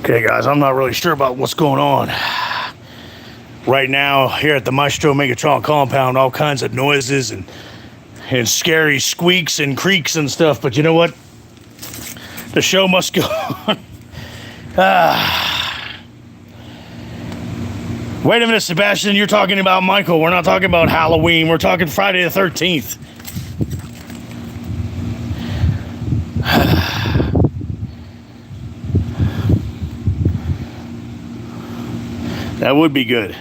S1: Okay, guys, I'm not really sure about what's going on right now here at the Maestro Megatron compound. All kinds of noises and scary squeaks and creaks and stuff. But you know what? The show must go on. Wait a minute, Sebastian. You're talking about Michael. We're not talking about Halloween. We're talking Friday the 13th. That would be good.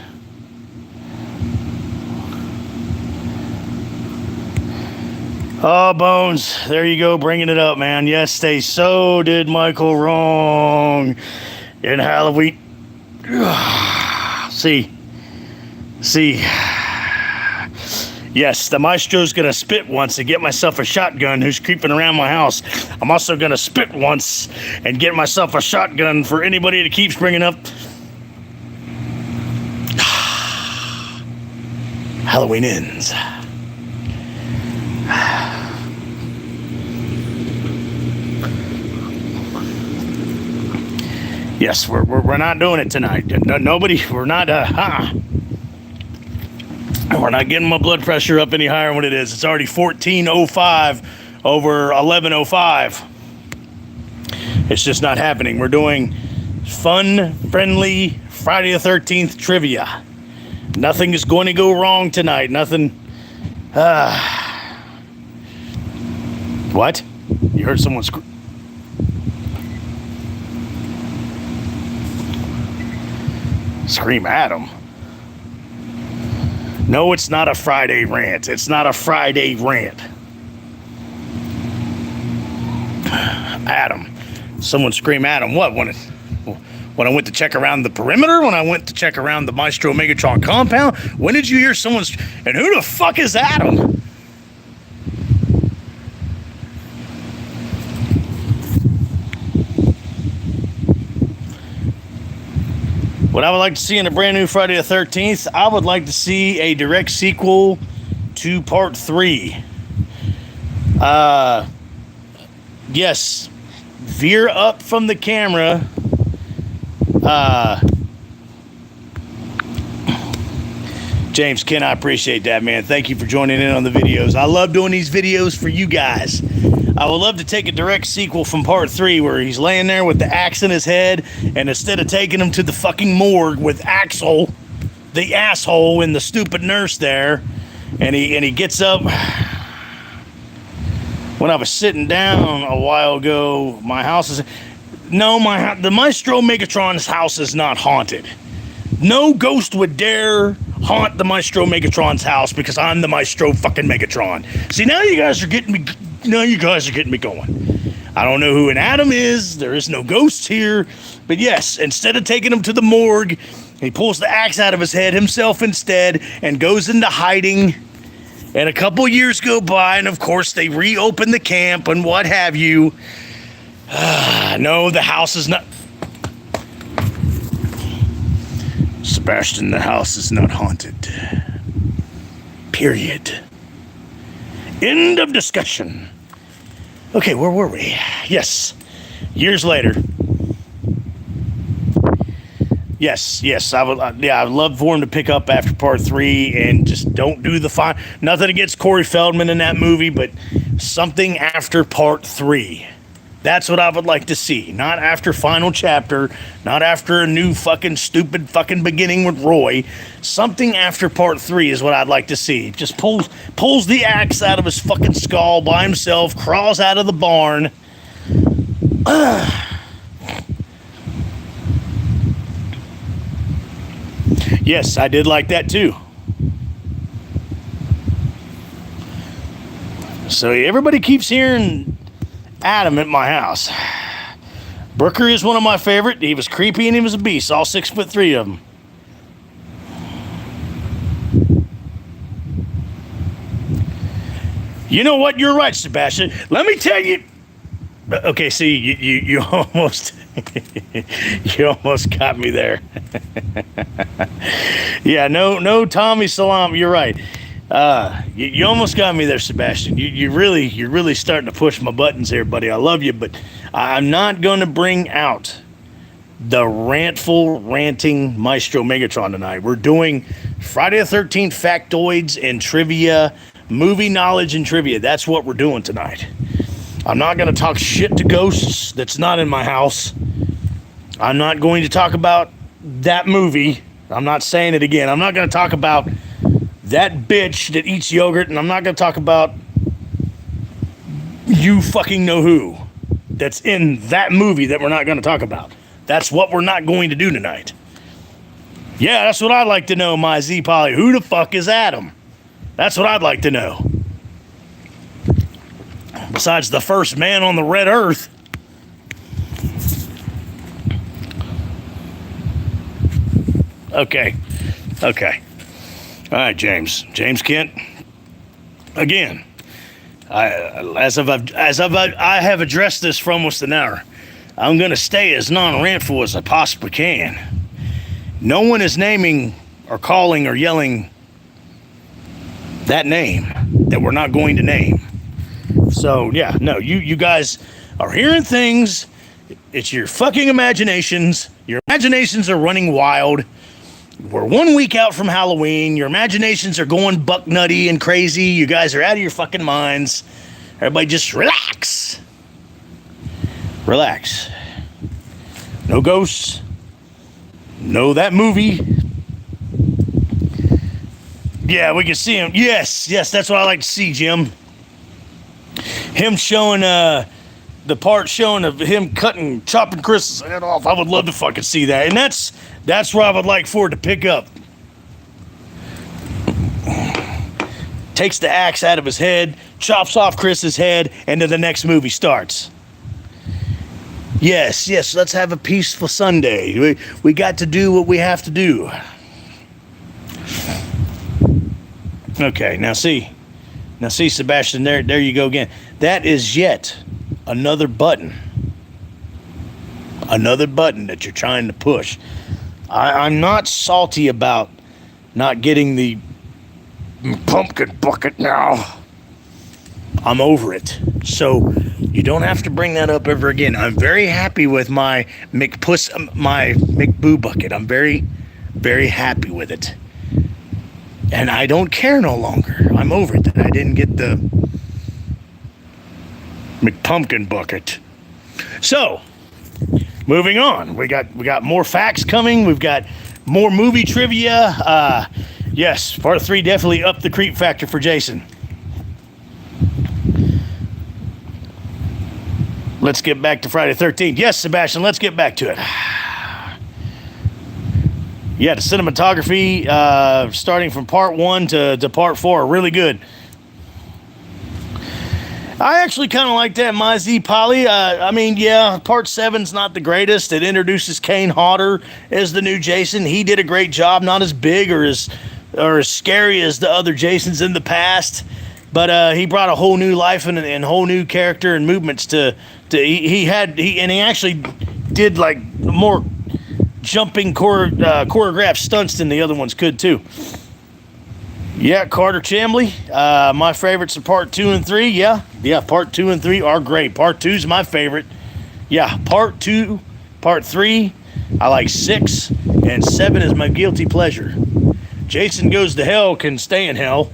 S1: Oh, Bones, there you go, bringing it up, man. Yes, they so did Michael wrong in Halloween. See. Yes, the Maestro's gonna spit once and get myself a shotgun who's creeping around my house. I'm also gonna spit once and get myself a shotgun for anybody that keeps bringing up Halloween ends. Yes, we're not doing it tonight. Nobody, we're not. We're not getting my blood pressure up any higher than what it is. It's already 1405 over 1105. It's just not happening. We're doing fun, friendly Friday the 13th trivia. Nothing is going to go wrong tonight. Nothing. What? You heard someone scream at him? No, it's not a Friday rant. It's not a Friday rant. Adam. Someone scream at him. What? When I went to check around the perimeter? When I went to check around the Maestro Megatron compound? When did you hear someone... And who the fuck is Adam? What I would like to see in a brand new Friday the 13th, I would like to see a direct sequel to Part 3. Yes, veer up from the camera. James, Ken, I appreciate that, man. Thank you for joining in on the videos. I love doing these videos for you guys. I would love to take a direct sequel from Part 3 where he's laying there with the axe in his head, and instead of taking him to the fucking morgue with Axel, the asshole, and the stupid nurse there, and he gets up. When I was sitting down a while ago, my house is... No, the Maestro Megatron's house is not haunted. No ghost would dare haunt the Maestro Megatron's house because I'm the Maestro fucking Megatron. See, now you guys are getting me... Now you guys are getting me going. I don't know who an Adam is. There is no ghosts here. But yes, instead of taking him to the morgue, he pulls the axe out of his head himself instead and goes into hiding. And a couple years go by, and of course they reopen the camp and what have you. No, the house is not... Sebastian, the house is not haunted. Period. End of discussion. Okay, where were we? Yes. Years later. Yes, I would love for him to pick up after Part 3 and just don't do the final. Nothing against Corey Feldman in that movie, but something after Part 3. That's what I would like to see. Not after Final Chapter, not after a new fucking stupid fucking beginning with Roy. Something after Part 3 is what I'd like to see. Just pulls the axe out of his fucking skull by himself, crawls out of the barn. Yes, I did like that too. So everybody keeps hearing Adam at my house. Brooker is one of my favorite. He was creepy and he was a beast. All 6'3" of them. You know what? You're right, Sebastian. Let me tell you. Okay, see, you almost you almost got me there. Yeah, no, Tommy Salam. You're right. You almost got me there, Sebastian. You're really starting to push my buttons here, buddy. I love you, but I'm not going to bring out the rantful, ranting Maestro Megatron tonight. We're doing Friday the 13th factoids and trivia, movie knowledge and trivia. That's what we're doing tonight. I'm not going to talk shit to ghosts that's not in my house. I'm not going to talk about that movie. I'm not saying it again. I'm not going to talk about that bitch that eats yogurt, and I'm not going to talk about you fucking know who that's in that movie that we're not going to talk about. That's what we're not going to do tonight. Yeah, that's what I'd like to know, my Z Polly. Who the fuck is Adam? That's what I'd like to know. Besides the first man on the red earth. Okay. All right, James Kent. Again, I have addressed this for almost an hour. I'm going to stay as non-rantful as I possibly can. No one is naming or calling or yelling that name that we're not going to name. So, yeah, no, you guys are hearing things. It's your fucking imaginations. Your imaginations are running wild. We're 1 week out from Halloween. Your imaginations are going buck nutty and crazy. You guys are out of your fucking minds. Everybody just relax. Relax. No ghosts. No that movie. Yeah, we can see him. Yes, that's what I like to see, Jim. Him showing the part showing of him chopping Chris's head off. I would love to fucking see that. And that's where I would like for it to pick up. Takes the axe out of his head, chops off Chris's head, and then the next movie starts. Yes, let's have a peaceful Sunday. We got to do what we have to do. Okay, now see, Sebastian, there you go again. That is yet another button that you're trying to push. I'm not salty about not getting the pumpkin bucket now. I'm over it. So you don't have to bring that up ever again. I'm very happy with my my McBoo bucket. I'm very, very happy with it. And I don't care no longer. I'm over it that I didn't get the McPumpkin bucket. So, moving on. We got more facts coming. We've got more movie trivia. Yes, part 3 definitely upped the creep factor for Jason. Let's get back to Friday the 13th. Yes, Sebastian, let's get back to it. Yeah, the cinematography, starting from part 1 to part 4, really good. I actually kind of like that, my Z Polly. I mean, yeah, part 7's not the greatest. It introduces Kane Hodder as the new Jason. He did a great job, not as big or as scary as the other Jasons in the past. But he brought a whole new life and whole new character and movements to he actually did like more jumping choreographed stunts than the other ones could too. Yeah, Carter Chambly. My favorites are part 2 and 3. Yeah, part 2 and 3 are great. Part 2 is my favorite. Yeah, part 2, part 3, I like 6, and 7 is my guilty pleasure. Jason Goes to Hell can stay in hell.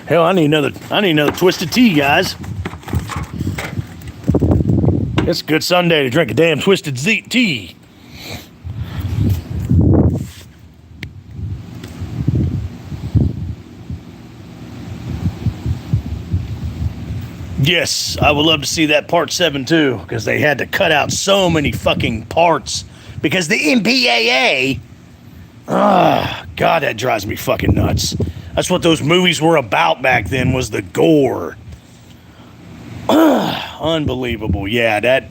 S1: Hell, I need another Twisted Tea, guys. It's a good Sunday to drink a damn Twisted Tea. Yes, I would love to see that part 7 too, because they had to cut out so many fucking parts because the MPAA. God, that drives me fucking nuts. That's what those movies were about back then, was the gore. Unbelievable. Yeah, that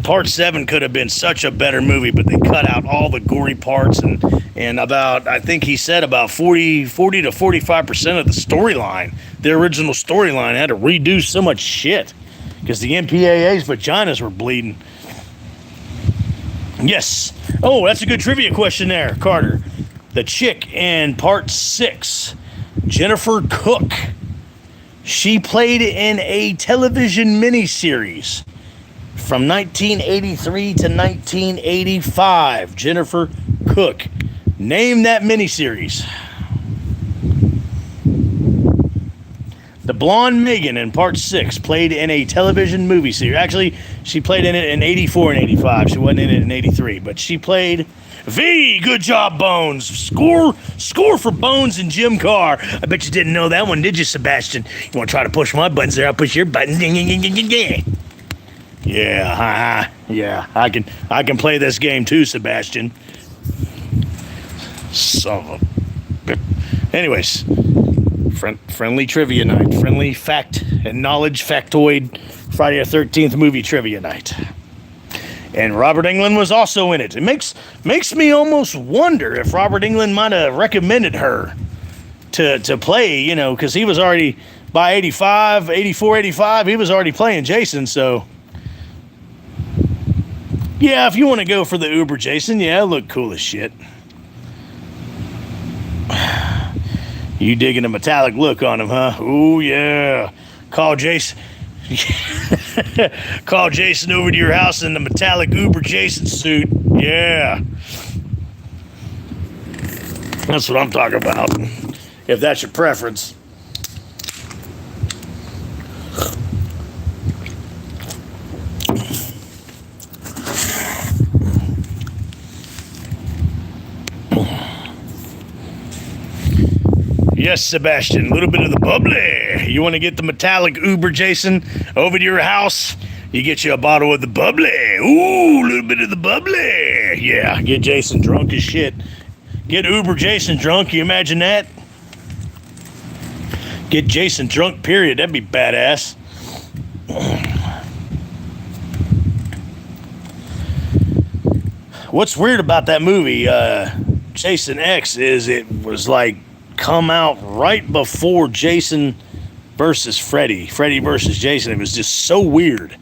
S1: part 7 could have been such a better movie, but they cut out all the gory parts and about, I think he said about 40 to 45% of the storyline, the original storyline, had to redo so much shit because the MPAA's vaginas were bleeding. Yes. Oh, that's a good trivia question there, Carter. The chick in part 6, Jennifer Cook. She played in a television miniseries from 1983 to 1985. Jennifer Cook. Name that miniseries. The blonde Megan in part 6 played in a television movie series. Actually, she played in it in 84 and 85. She wasn't in it in 83, but she played V. Good job, Bones. Score for Bones and Jim Carr. I bet you didn't know that one, did you, Sebastian? You want to try to push my buttons there? I'll push your buttons. Yeah, yeah. I can play this game too, Sebastian. So, anyways, friendly trivia night, friendly fact and knowledge factoid Friday the 13th movie trivia night. And Robert Englund was also in it. It makes me almost wonder if Robert Englund might have recommended her to play, you know, because he was already, by 85, he was already playing Jason, so yeah, if you want to go for the Uber Jason, yeah, look cool as shit. You digging a metallic look on him, huh? Ooh, yeah. Call Jason over to your house in the metallic Uber Jason suit. Yeah. That's what I'm talking about. If that's your preference. Yes, Sebastian, a little bit of the bubbly. You want to get the metallic Uber Jason over to your house? You get you a bottle of the bubbly. Ooh, a little bit of the bubbly. Yeah, get Jason drunk as shit. Get Uber Jason drunk, you imagine that? Get Jason drunk, period. That'd be badass. What's weird about that movie, Jason X, is it was like come out right before Jason versus Freddy versus Jason. It was just so weird.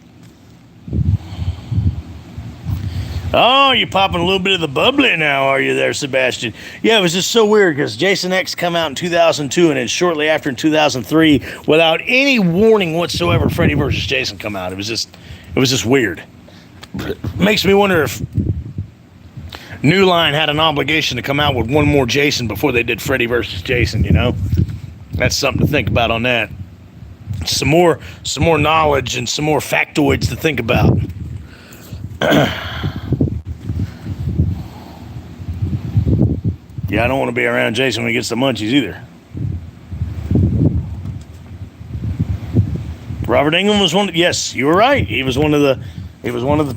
S1: Oh, you're popping a little bit of the bubbly now, are you there, Sebastian? Yeah, it was just so weird because Jason X come out in 2002 and then shortly after in 2003, without any warning whatsoever, Freddy versus Jason come out. It was just weird. Makes me wonder if New Line had an obligation to come out with one more Jason before they did Freddy versus Jason, you know? That's something to think about on that. Some more knowledge and some more factoids to think about. Yeah, I don't want to be around Jason when he gets the munchies either. Robert Englund was one. Yes, you were right. He was one of the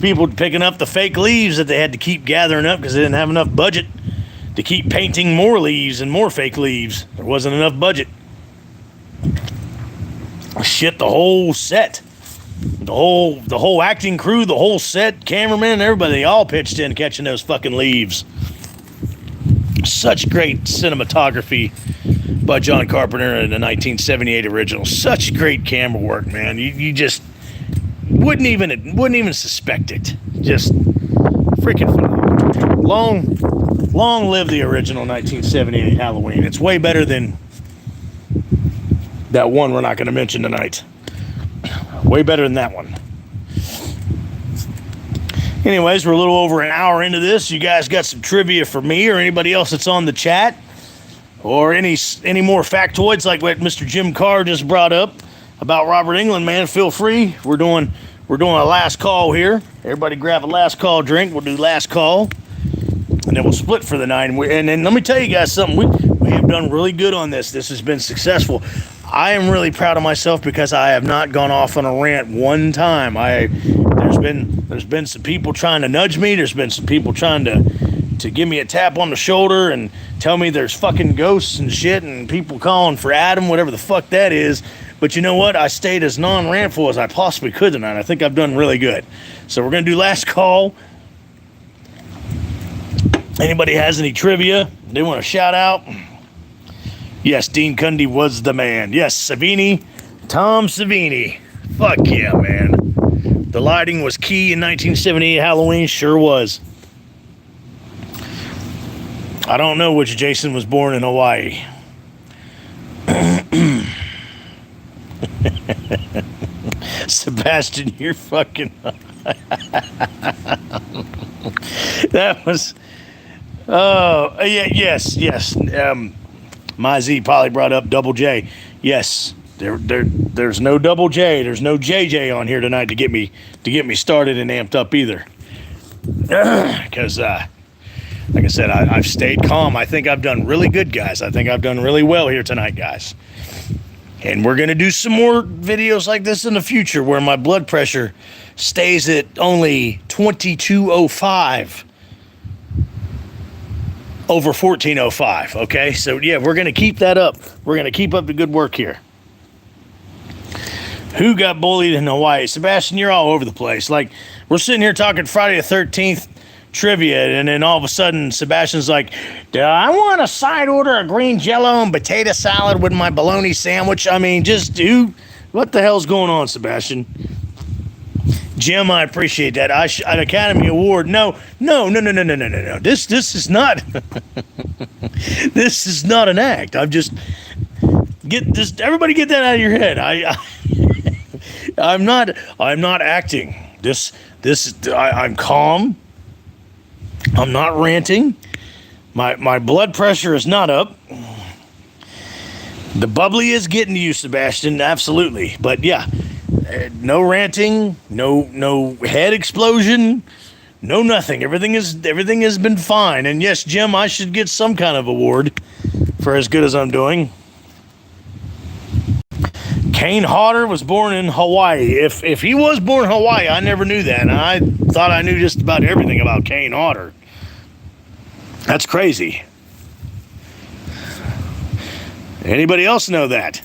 S1: people picking up the fake leaves that they had to keep gathering up because they didn't have enough budget to keep painting more leaves and more fake leaves. There wasn't enough budget. Shit, the whole set, the whole acting crew, the whole set, cameraman, everybody, they all pitched in catching those fucking leaves. Such great cinematography by John Carpenter in the 1978 original. Such great camera work, man. You just wouldn't even suspect it. Just freaking phenomenal. Long live the original 1978 Halloween. It's way better than that one we're not going to mention tonight. Way better than that one. Anyways, we're a little over an hour into this. You guys got some trivia for me or anybody else that's on the chat? Or any more factoids like what Mr. Jim Carr just brought up about Robert Englund, man, feel free. We're doing a last call here. Everybody grab a last call drink. We'll do last call. And then we'll split for the night. And then let me tell you guys something. We have done really good on this. This has been successful. I am really proud of myself because I have not gone off on a rant one time. There's been some people trying to nudge me. There's been some people trying to give me a tap on the shoulder and tell me there's fucking ghosts and shit and people calling for Adam, whatever the fuck that is. But you know what? I stayed as non-rantful as I possibly could tonight. I think I've done really good. So we're going to do last call. Anybody has any trivia they want to shout out? Yes, Dean Cundy was the man. Yes, Savini, Tom Savini. Fuck yeah, man. The lighting was key in 1978 Halloween. Sure was. I don't know which Jason was born in Hawaii. Sebastian, you're fucking. That was. Oh, yeah, yes. My Z probably brought up Double J. Yes, there's no Double J. There's no JJ on here tonight to get me started and amped up either. Because, like I said, I've stayed calm. I think I've done really good, guys. I think I've done really well here tonight, guys. And we're going to do some more videos like this in the future where my blood pressure stays at only 2205 over 1405, okay? So, yeah, we're going to keep that up. We're going to keep up the good work here. Who got bullied in Hawaii? Sebastian, you're all over the place. Like, we're sitting here talking Friday the 13th trivia, and then all of a sudden, Sebastian's like, I want a side order of green Jell-O and potato salad with my bologna sandwich. I mean, just what the hell's going on, Sebastian? Jim, I appreciate that. An Academy Award. No. This is not. This is not an act. I'm just everybody get that out of your head. I'm not acting. I'm calm. I'm not ranting. My blood pressure is not up. The bubbly is getting to you, Sebastian, absolutely. But yeah, no ranting, no head explosion, no nothing. Everything has been fine. And yes, Jim, I should get some kind of award for as good as I'm doing. Kane Hodder was born in Hawaii. If he was born in Hawaii, I never knew that. And I thought I knew just about everything about Kane Hodder. That's crazy. Anybody else know that?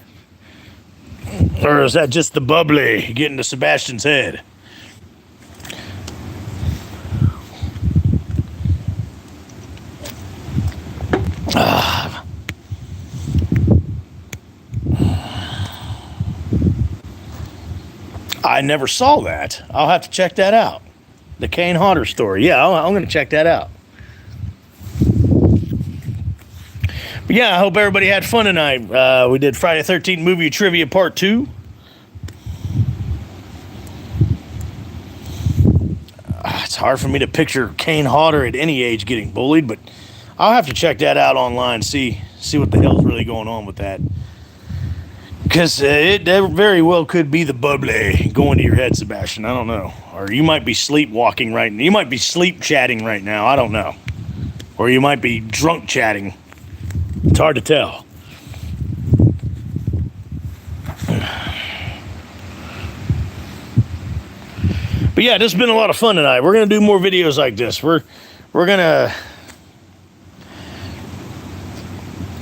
S1: Or is that just the bubbly getting to Sebastian's head? I never saw that. I'll have to check that out. The Kane Hodder story. Yeah, I'm going to check that out. But yeah, I hope everybody had fun tonight. We did Friday the 13th movie trivia part 2. It's hard for me to picture Kane Hodder at any age getting bullied, but I'll have to check that out online, see what the hell's really going on with that. Because it very well could be the bubbly going to your head, Sebastian. I don't know. Or you might be sleepwalking right now. You might be sleep chatting right now. I don't know. Or you might be drunk chatting. It's hard to tell. But yeah, this has been a lot of fun tonight. We're going to do more videos like this. We're going to...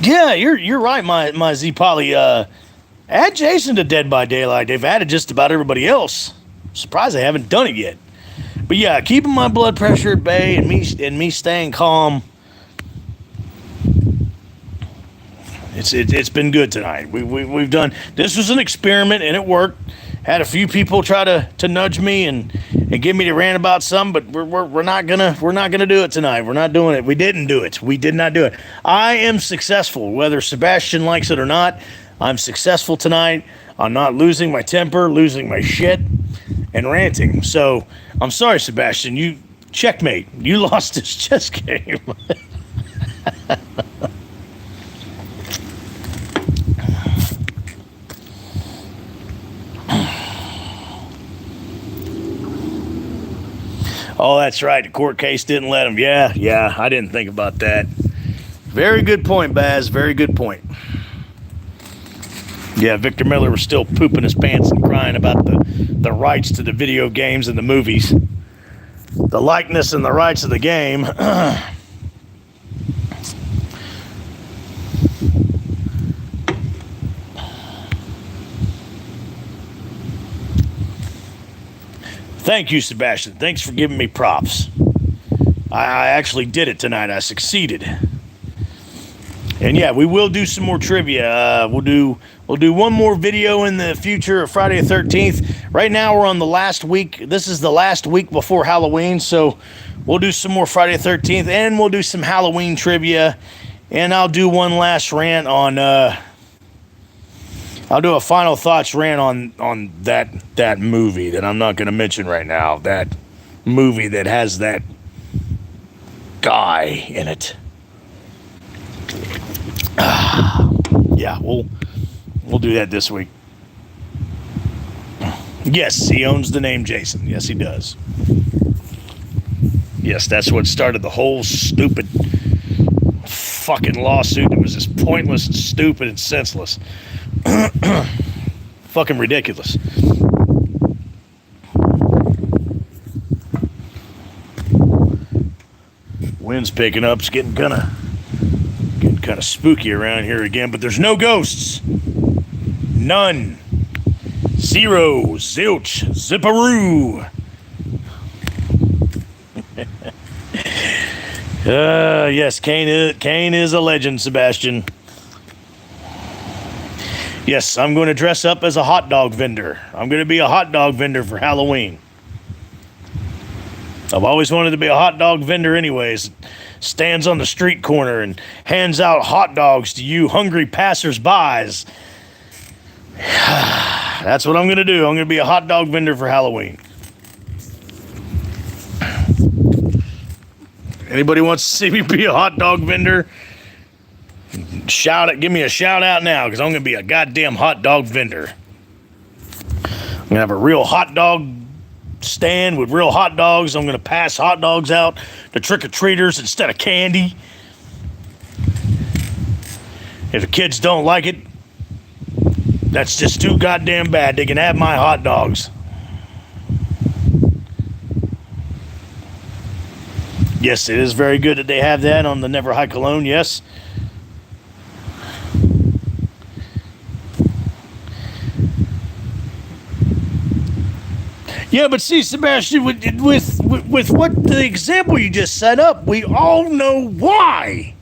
S1: Yeah, you're right, my Z Poly. Add Jason to Dead by Daylight. They've added just about everybody else. I'm surprised they haven't done it yet. But yeah, keeping my blood pressure at bay and me staying calm. It's been good tonight. We've done. This was an experiment and it worked. Had a few people try to nudge me and get me to rant about some, but we're not gonna do it tonight. We're not doing it. We didn't do it. We did not do it. I am successful, whether Sebastian likes it or not. I'm successful tonight. I'm not losing my temper, losing my shit, and ranting. So I'm sorry, Sebastian. You checkmate. You lost this chess game. Oh, that's right. The court case didn't let him. Yeah. I didn't think about that. Very good point, Baz. Very good point. Yeah, Victor Miller was still pooping his pants and crying about the rights to the video games and the movies. The likeness and the rights of the game. Thank you, Sebastian. Thanks for giving me props. I actually did it tonight. I succeeded. And yeah, we will do some more trivia. We'll do one more video in the future of Friday the 13th. Right now we're on the last week. This is the last week before Halloween, so we'll do some more Friday the 13th, and we'll do some Halloween trivia, and I'll do one last rant on, I'll do a final thoughts rant on that movie that I'm not going to mention right now, that movie that has that guy in it. Yeah, we'll do that this week. Yes, he owns the name Jason. Yes, he does. Yes, that's what started the whole stupid fucking lawsuit. It was just pointless and stupid and senseless. Fucking ridiculous. Wind's picking up. It's getting kind of spooky around here again, but there's no ghosts. None. Zero. Zilch. Zipperoo. Yes, Kane is a legend, Sebastian. Yes, I'm going to dress up as a hot dog vendor. I'm going to be a hot dog vendor for Halloween. I've always wanted to be a hot dog vendor anyways. Stands on the street corner and hands out hot dogs to you hungry passers-bys. That's what I'm going to do. I'm going to be a hot dog vendor for Halloween. Anybody wants to see me be a hot dog vendor? Give me a shout out now, because I'm going to be a goddamn hot dog vendor. I'm going to have a real hot dog stand with real hot dogs. I'm going to pass hot dogs out to trick-or-treaters instead of candy. If the kids don't like it, that's just too goddamn bad. They can have my hot dogs. Yes, it is very good that they have that on the Never High Cologne, yes. Yeah, but see, Sebastian, with what the example you just set up, we all know why.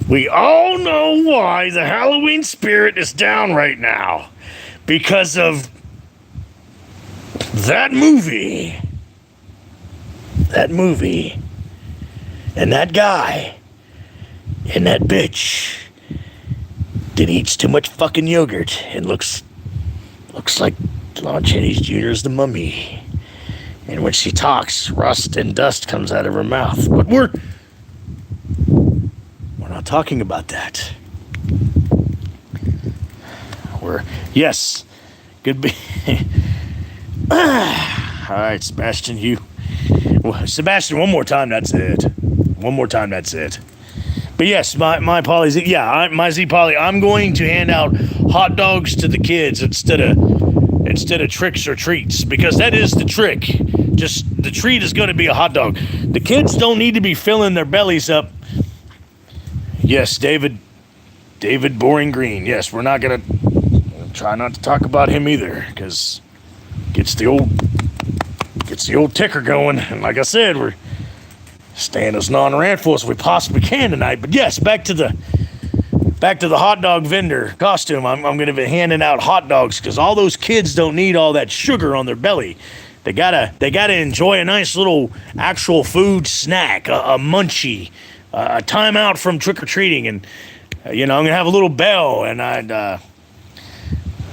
S1: We all know why the Halloween spirit is down right now. Because of that movie. That movie. And that guy. And that bitch. That eats too much fucking yogurt and looks like Lon Chaney Jr. is the mummy. And when she talks, rust and dust comes out of her mouth. But we're not talking about that. Yes, could be. All right, Sebastian, Sebastian, one more time, that's it. One more time, that's it. But yes, my Polly Z, my Z Polly, I'm going to hand out hot dogs to the kids instead of tricks or treats, because that is the trick. Just the treat is going to be a hot dog. The kids don't need to be filling their bellies up. Yes, David Boring Green. Yes, we're not going to try not to talk about him either, because gets the old ticker going. And like I said, we're staying as non-rantful as we possibly can tonight. But yes, back to the hot dog vendor costume. I'm going to be handing out hot dogs, because all those kids don't need all that sugar on their belly. They gotta enjoy a nice little actual food snack, a munchie, a time out from trick-or-treating. And I'm going to have a little bell, and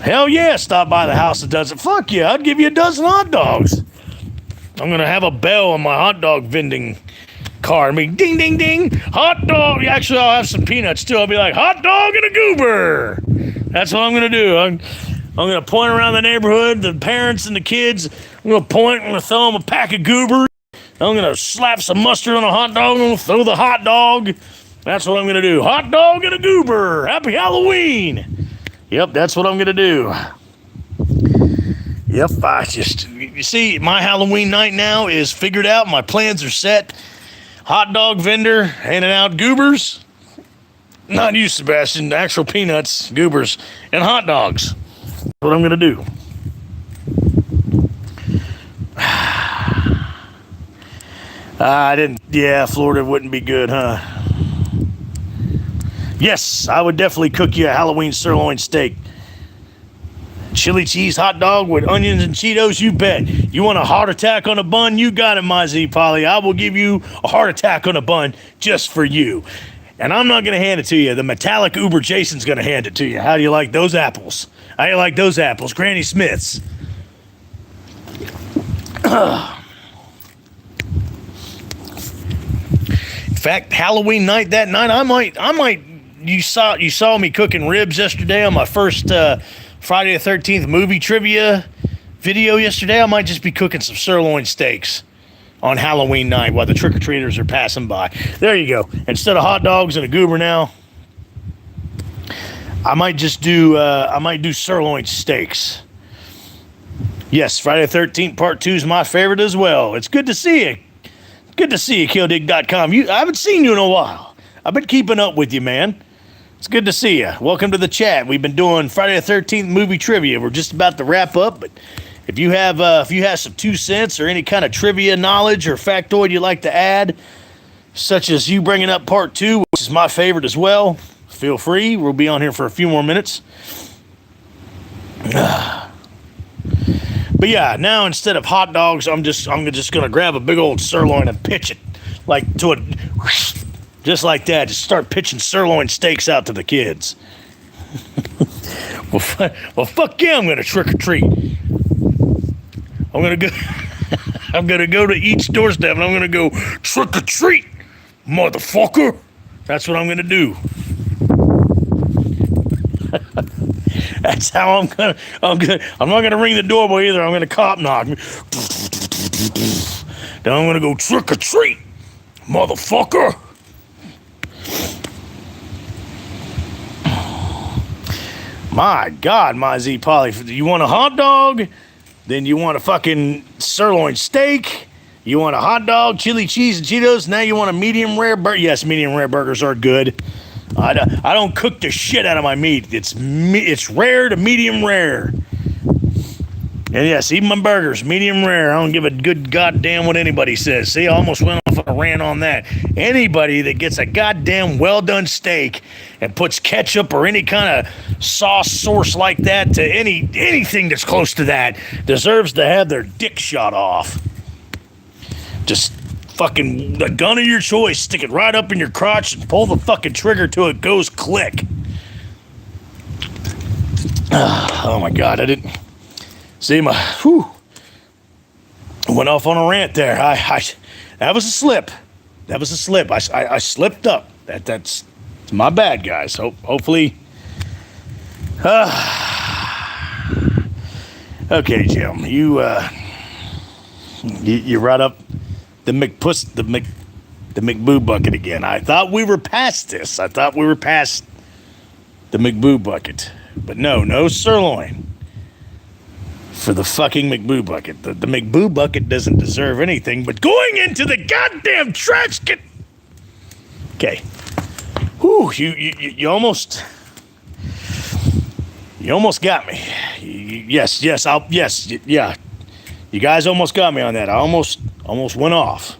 S1: hell yeah, stop by the house that does it. Fuck yeah, I'd give you a dozen hot dogs. I'm going to have a bell on my hot dog vending car. I mean, ding, ding, ding, hot dog. Actually, I'll have some peanuts too. I'll be like, hot dog and a goober. That's what I'm going to do. I'm going to point around the neighborhood, the parents and the kids. I'm going to point, I'm going to throw them a pack of goobers. I'm going to slap some mustard on a hot dog. I'm going to throw the hot dog. That's what I'm going to do. Hot dog and a goober. Happy Halloween. Yep, that's what I'm going to do. Yep, you see, my Halloween night now is figured out. My plans are set. Hot dog vendor, handing out goobers. Not you, Sebastian, actual peanuts, goobers, and hot dogs. That's what I'm going to do. Florida wouldn't be good, huh? Yes, I would definitely cook you a Halloween sirloin steak. Chili cheese hot dog with onions and Cheetos, you bet. You want a heart attack on a bun? You got it, my Z Polly. I will give you a heart attack on a bun just for you. And I'm not going to hand it to you. The metallic Uber Jason's going to hand it to you. How do you like those apples? How do you like those apples? Granny Smith's. In fact, Halloween night, that night, I might. You saw me cooking ribs yesterday on my first Friday the 13th movie trivia video yesterday. I might just be cooking some sirloin steaks on Halloween night while the trick-or-treaters are passing by. There you go. Instead of hot dogs and a goober now, I might do sirloin steaks. Yes, Friday the 13th Part 2 is my favorite as well. It's good to see you. Good to see you, KillDig.com. I haven't seen you in a while. I've been keeping up with you, man. It's good to see you. Welcome to the chat. We've been doing Friday the 13th movie trivia. We're just about to wrap up, but if you have some 2 cents or any kind of trivia knowledge or factoid you'd like to add, such as you bringing up Part 2, which is my favorite as well, feel free. We'll be on here for a few more minutes. But yeah, now instead of hot dogs, I'm just gonna grab a big old sirloin and pitch it like to a, just like that. Just start pitching sirloin steaks out to the kids. well, fuck yeah! I'm gonna trick or treat. I'm gonna go. I'm gonna go to each doorstep and I'm gonna go trick or treat, motherfucker. That's what I'm gonna do. That's how I'm not gonna ring the doorbell either. I'm gonna cop knock. Then I'm gonna go trick or treat, motherfucker. My God, my Z Polly. You want a hot dog? Then you want a fucking sirloin steak. You want a hot dog, chili cheese and Cheetos. Now you want a medium rare burger. Yes, medium rare burgers are good. I don't cook the shit out of my meat. It's rare to medium rare. And yes, even my burgers, medium rare. I don't give a good goddamn what anybody says. See, I almost went off on a rant on that. Anybody that gets a goddamn well-done steak and puts ketchup or any kind of source like that to anything that's close to that deserves to have their dick shot off. Just fucking the gun of your choice, stick it right up in your crotch and pull the fucking trigger till it goes click. Oh my God, I didn't see my. Whew, went off on a rant there. That was a slip. That was a slip. I slipped up. That's my bad, guys. Hopefully. Okay, Jim, you right up the McBoo bucket again. I thought we were past this. I thought we were past the McBoo bucket. But no sirloin for the fucking McBoo bucket. The McBoo bucket doesn't deserve anything but going into the goddamn trash can. Okay. Whew, you almost got me. Yes, yeah. You guys almost got me on that. I almost went off.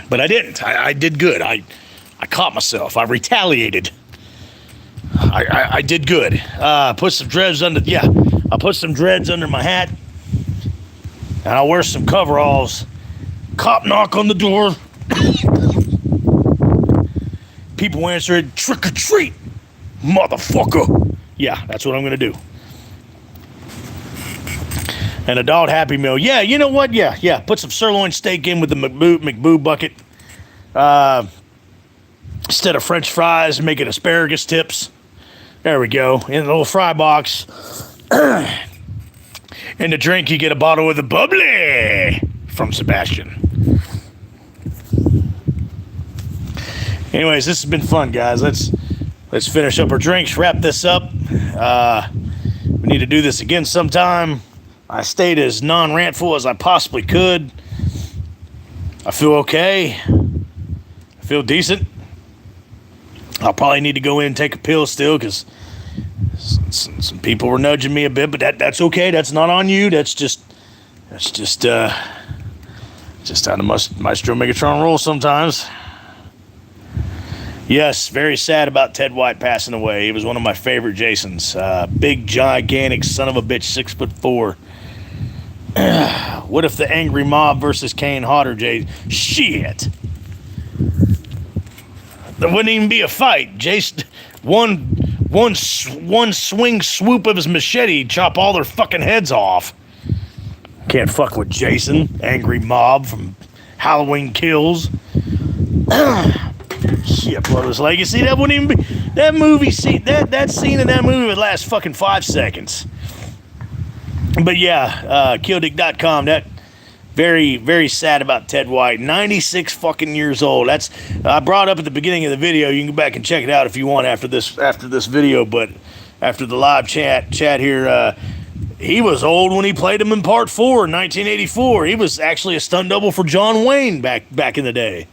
S1: But I didn't. I did good. I caught myself. I retaliated. I did good. Put some dreads under. Yeah, I put some dreads under my hat, and I'll wear some coveralls. Cop knock on the door. People answer it. Trick or treat, motherfucker. Yeah, that's what I'm gonna do. And adult Happy Meal. Yeah, you know what? Yeah. Put some sirloin steak in with the McBoo bucket. Instead of French fries, make it asparagus tips. There we go. In a little fry box. In the drink, you get a bottle of the bubbly from Sebastian. Anyways, this has been fun, guys. Let's finish up our drinks, wrap this up. We need to do this again sometime. I stayed as non-rantful as I possibly could. I feel okay. I feel decent. I'll probably need to go in and take a pill still because some people were nudging me a bit, but that's okay. That's not on you. That's just how the Maestro Megatron rolls sometimes. Yes, very sad about Ted White passing away. He was one of my favorite Jasons. Big, gigantic son of a bitch, 6'4". What if the Angry Mob versus Kane Hodder, Jay? Shit. There wouldn't even be a fight. Jason, one swing swoop of his machete, he'd chop all their fucking heads off. Can't fuck with Jason, Angry Mob from Halloween Kills. Shit, Bloodless Legacy. That wouldn't even be that movie. That scene in that movie would last fucking 5 seconds. But yeah, killdick.com. That very, very sad about Ted White. 96 fucking years old. That's I brought up at the beginning of the video. You can go back and check it out if you want after this video. But after the live chat here, he was old when he played him in Part 4 in 1984. He was actually a stunt double for John Wayne back in the day.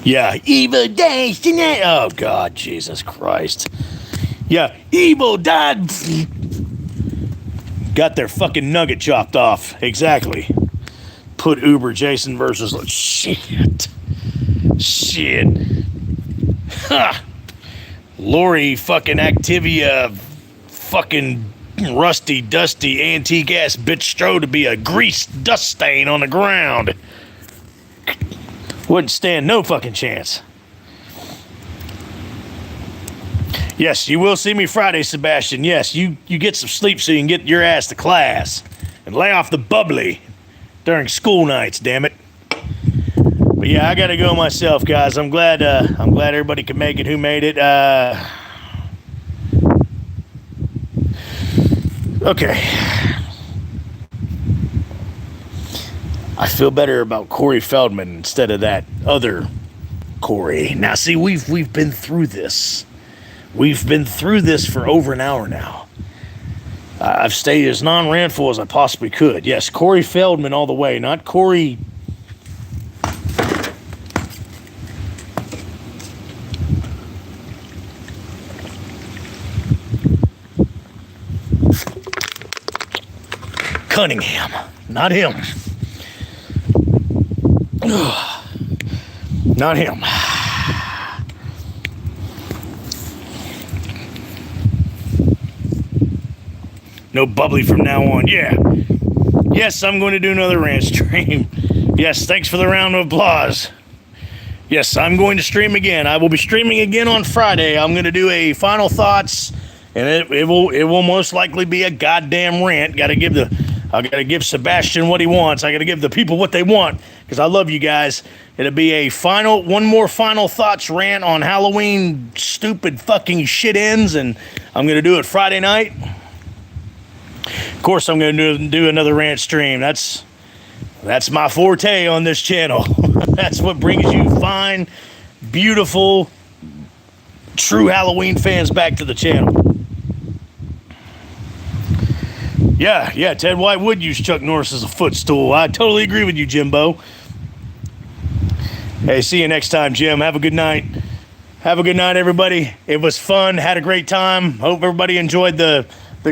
S1: Yeah, evil dies tonight. Oh God, Jesus Christ. Yeah, evil died. Got their fucking nugget chopped off. Exactly. Put Uber Jason versus shit. Ha. Lori fucking Activia fucking rusty dusty antique ass bitch Strode to be a grease dust stain on the ground. Wouldn't stand no fucking chance. Yes, you will see me Friday, Sebastian. Yes, you get some sleep so you can get your ass to class. And lay off the bubbly during school nights, damn it. But yeah, I gotta go myself, guys. I'm glad everybody could make it who made it. Okay. I feel better about Corey Feldman instead of that other Corey. Now, see, we've been through this. We've been through this for over an hour now. I've stayed as non-rantful as I possibly could. Yes, Corey Feldman all the way, not Corey. Cunningham, not him. Not him. No bubbly from now on. Yeah. Yes, I'm going to do another rant stream. Yes, thanks for the round of applause. Yes, I'm going to stream again. I will be streaming again on Friday. I'm going to do a final thoughts, and it will most likely be a goddamn rant. I gotta give Sebastian what he wants. I gotta give the people what they want, because I love you guys. It'll be one more final thoughts rant on Halloween stupid fucking shit ends, and I'm gonna do it Friday night. Of course, I'm gonna do another rant stream. That's my forte on this channel. That's what brings you fine, beautiful, true Halloween fans back to the channel. Yeah, Ted White would use Chuck Norris as a footstool. I totally agree with you, Jimbo. Hey, see you next time, Jim. Have a good night. Have a good night, everybody. It was fun. Had a great time. Hope everybody enjoyed the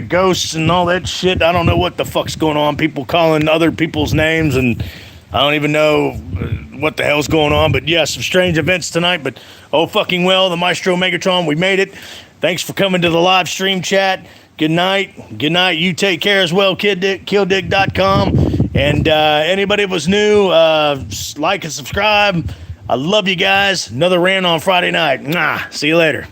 S1: ghosts and all that shit. I don't know what the fuck's going on. People calling other people's names, and I don't even know what the hell's going on. But yeah, some strange events tonight. But oh fucking well, the Maestro Megatron, we made it. Thanks for coming to the live stream chat. Good night. Good night. You take care as well, killdick.com. And anybody that was new, like and subscribe. I love you guys. Another rant on Friday night. See you later.